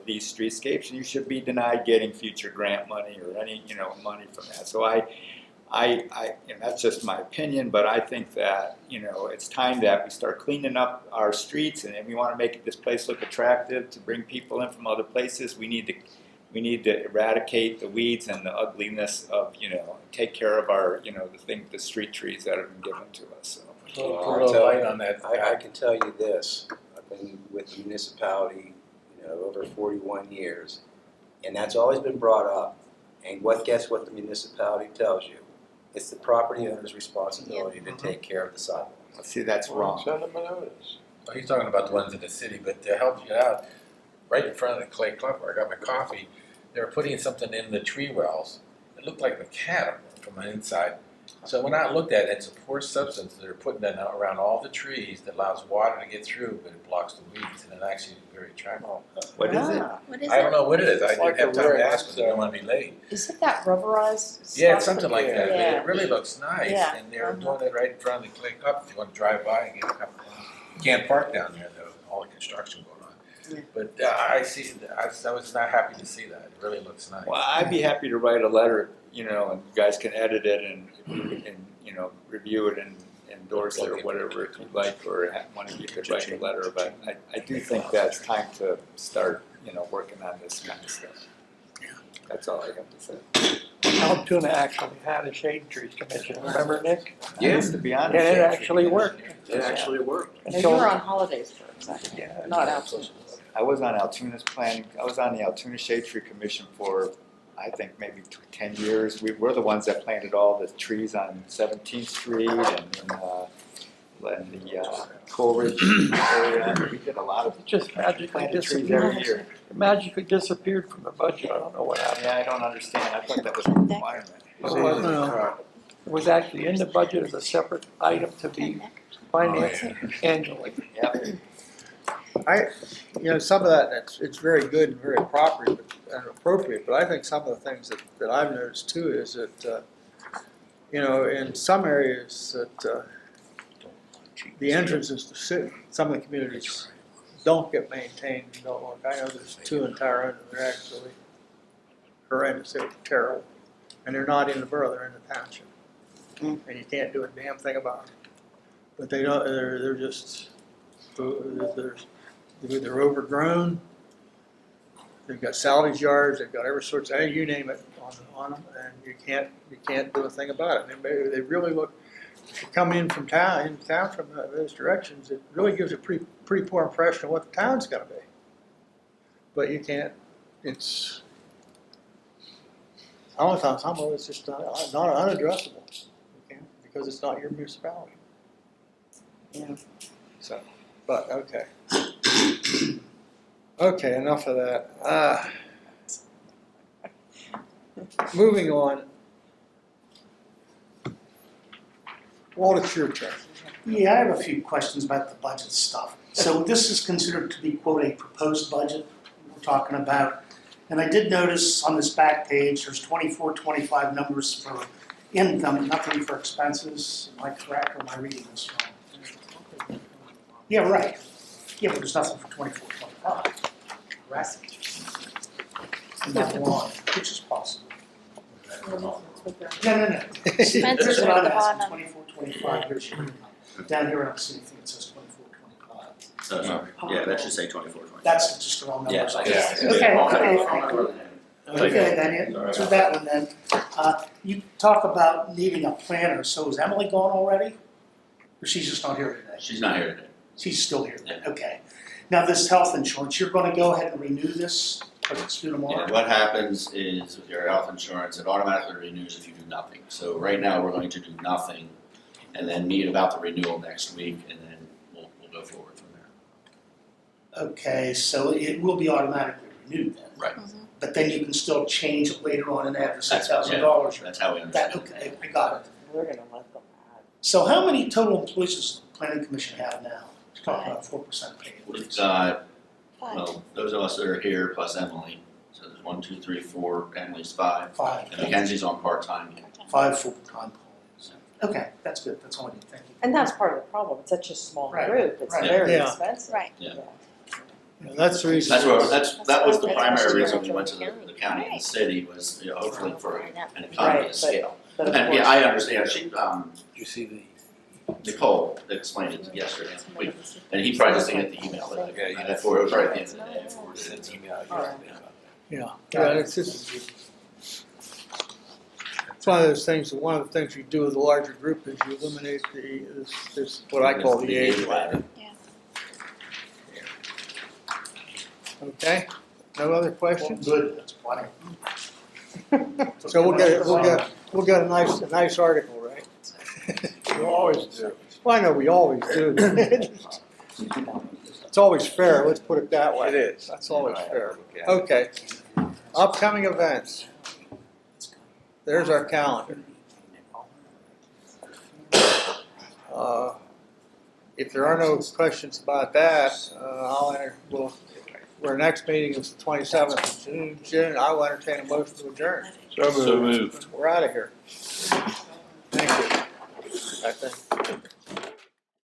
these streetscapes, you should be denied getting future grant money or any, money from that. So that's just my opinion, but I think that, it's time that we start cleaning up our streets, and if we want to make this place look attractive to bring people in from other places, we need to eradicate the weeds and the ugliness of, take care of our, the street trees that have been given to us. So. Put a little light on that. I can tell you this, I've been with the municipality, over 41 years, And that's always been brought up. And guess what the municipality tells you? It's the property owner's responsibility to take care of the sidewalk. See, that's wrong. Send them a notice. Well, he's talking about the ones in the city, but to help you out, right in front of the Clay Club where I got my coffee, they were putting something in the tree wells. It looked like macadam from the inside. So when I looked at it, it's a poor substance. They're putting that around all the trees that allows water to get through, but it blocks the weeds, and it actually is very attractive. What is it? What is I don't it? know what it is. I It's like didn't have a time to ring, ask because I don't want to be late. Is it that rubberized? Yeah, it's stuff? something like that. Yeah. It really looks nice, Yeah. and they're doing it right in front of the Clay Cup. If you want to drive by and get a cup of coffee. You can't park down there though, all the construction going on. Yeah. But I see, I was not happy to see that. It really looks nice. Well, I'd be happy to write a letter, you know, and you guys can edit it and you know, review it and endorse it or whatever if you'd like, or one of you could write a letter. But I do think that it's time to start, you know, working on this kind of stuff. That's all I have to say. Altoona actually had a shade tree commission, remember, Nick? Yes, to be honest. And it actually worked. It actually worked. And you were on holidays for a second, Yeah. not Altoona. I was on Altoona's planning, I was on the Altoona Shade Tree Commission for, I think, maybe 10 years. We're the ones that planted all the trees on 17th Street and the Coleridge area. We did a lot of It just magically planted trees every disappeared. year. It magically disappeared from the budget, I don't know what happened. Yeah, I don't understand. I thought that was a requirement. It was actually in the budget as a separate item to be financed annually. Yep. You know, some of that, it's very good and very appropriate, but I think some of the things that I've noticed too is that, you know, in some areas that the entrances to some of the communities don't get maintained and don't look. I know there's two in Tyrone that are actually horrendous, they're terrible. And they're not in the borough, they're in the township. And you can't do a damn thing about it. But they don't, they're just, they're overgrown. They've got salvage yards, they've got every sorts of, you name it on them, and you can't do a thing about it. They really look, if you come in from town from those directions, it really gives a pretty poor impression of what the town's gonna be. But you can't, it's, some of it's just not unaddressable, because it's not your municipality. Yeah. So, but, okay. Okay, enough of that. Moving on. Walt, it's your turn. Yeah, I have a few questions about the budget stuff. So this is considered to be, quote, a proposed budget we're talking about. And I did notice on this back page, there's 24, 25 numbers for income, nothing for expenses. Am I correct, or am I reading this wrong? Yeah, right. Yeah, but there's nothing for 24, 25. Correct? And that line, which is possible. No. Expenses Here's what are at I'm the asking, bottom. 24, 25, here's your income. Down here, I don't see anything that says 24, 25. So, sorry. Yeah, that should say 24, 25. That's just the wrong numbers. I guess. Yeah. Okay, then, to that one then. You talk about needing a planner, so is Emily gone already? Or she's just not here today? She's not here today. She's still here then, okay. Now, this health insurance, you're gonna go ahead and renew this, or it's due tomorrow? Yeah, what happens is with your health insurance, it automatically renews if you do nothing. So right now, we're going to do nothing and then meet about the renewal next week, and then we'll go forward from there. Okay, so it will be automatically renewed then? Right. But then you can still change it later on and add the That's- $6,000? That's how we understand That, it. okay, I got it. We're gonna let them add. So how many total employees does the planning commission have now? You're talking about 4% pay We've increase. got, Five. well, those of us that are here plus Emily, so there's 1, 2, 3, 4, Emily's 5, Five. and Mackenzie's on part-time. 5 full-time employees. Okay, that's good, that's all I need, thank you. And that's part of the problem, it's such a small Right, group, it's right. very Yeah. expensive. Right. Yeah. That's the reason. That was the That's primary what reason we we're went to doing. the county and the city was, you know, hopefully for an economy Right, of but- scale. But of And yeah, course- I understand, she, Did you see the? Nicole explained it yesterday, and he probably just didn't get the email that I forwarded, it was right at the end of the day, I forwarded it to him. Email you. Alright. Yeah, it's just, it's one of those things, one of the things you do with a larger group is you eliminate this what I call the age ladder. Yeah. Okay? No other questions? Good, that's plenty. So we'll get a nice article, right? You always do. Well, I know we always do. It's always fair, let's put it that way. It is. That's always fair. Okay, upcoming events. There's our calendar. If there are no questions about that, our next meeting is the 27th of June. I will entertain a motion to adjourn. So moved. We're out of here. Thank you. I think.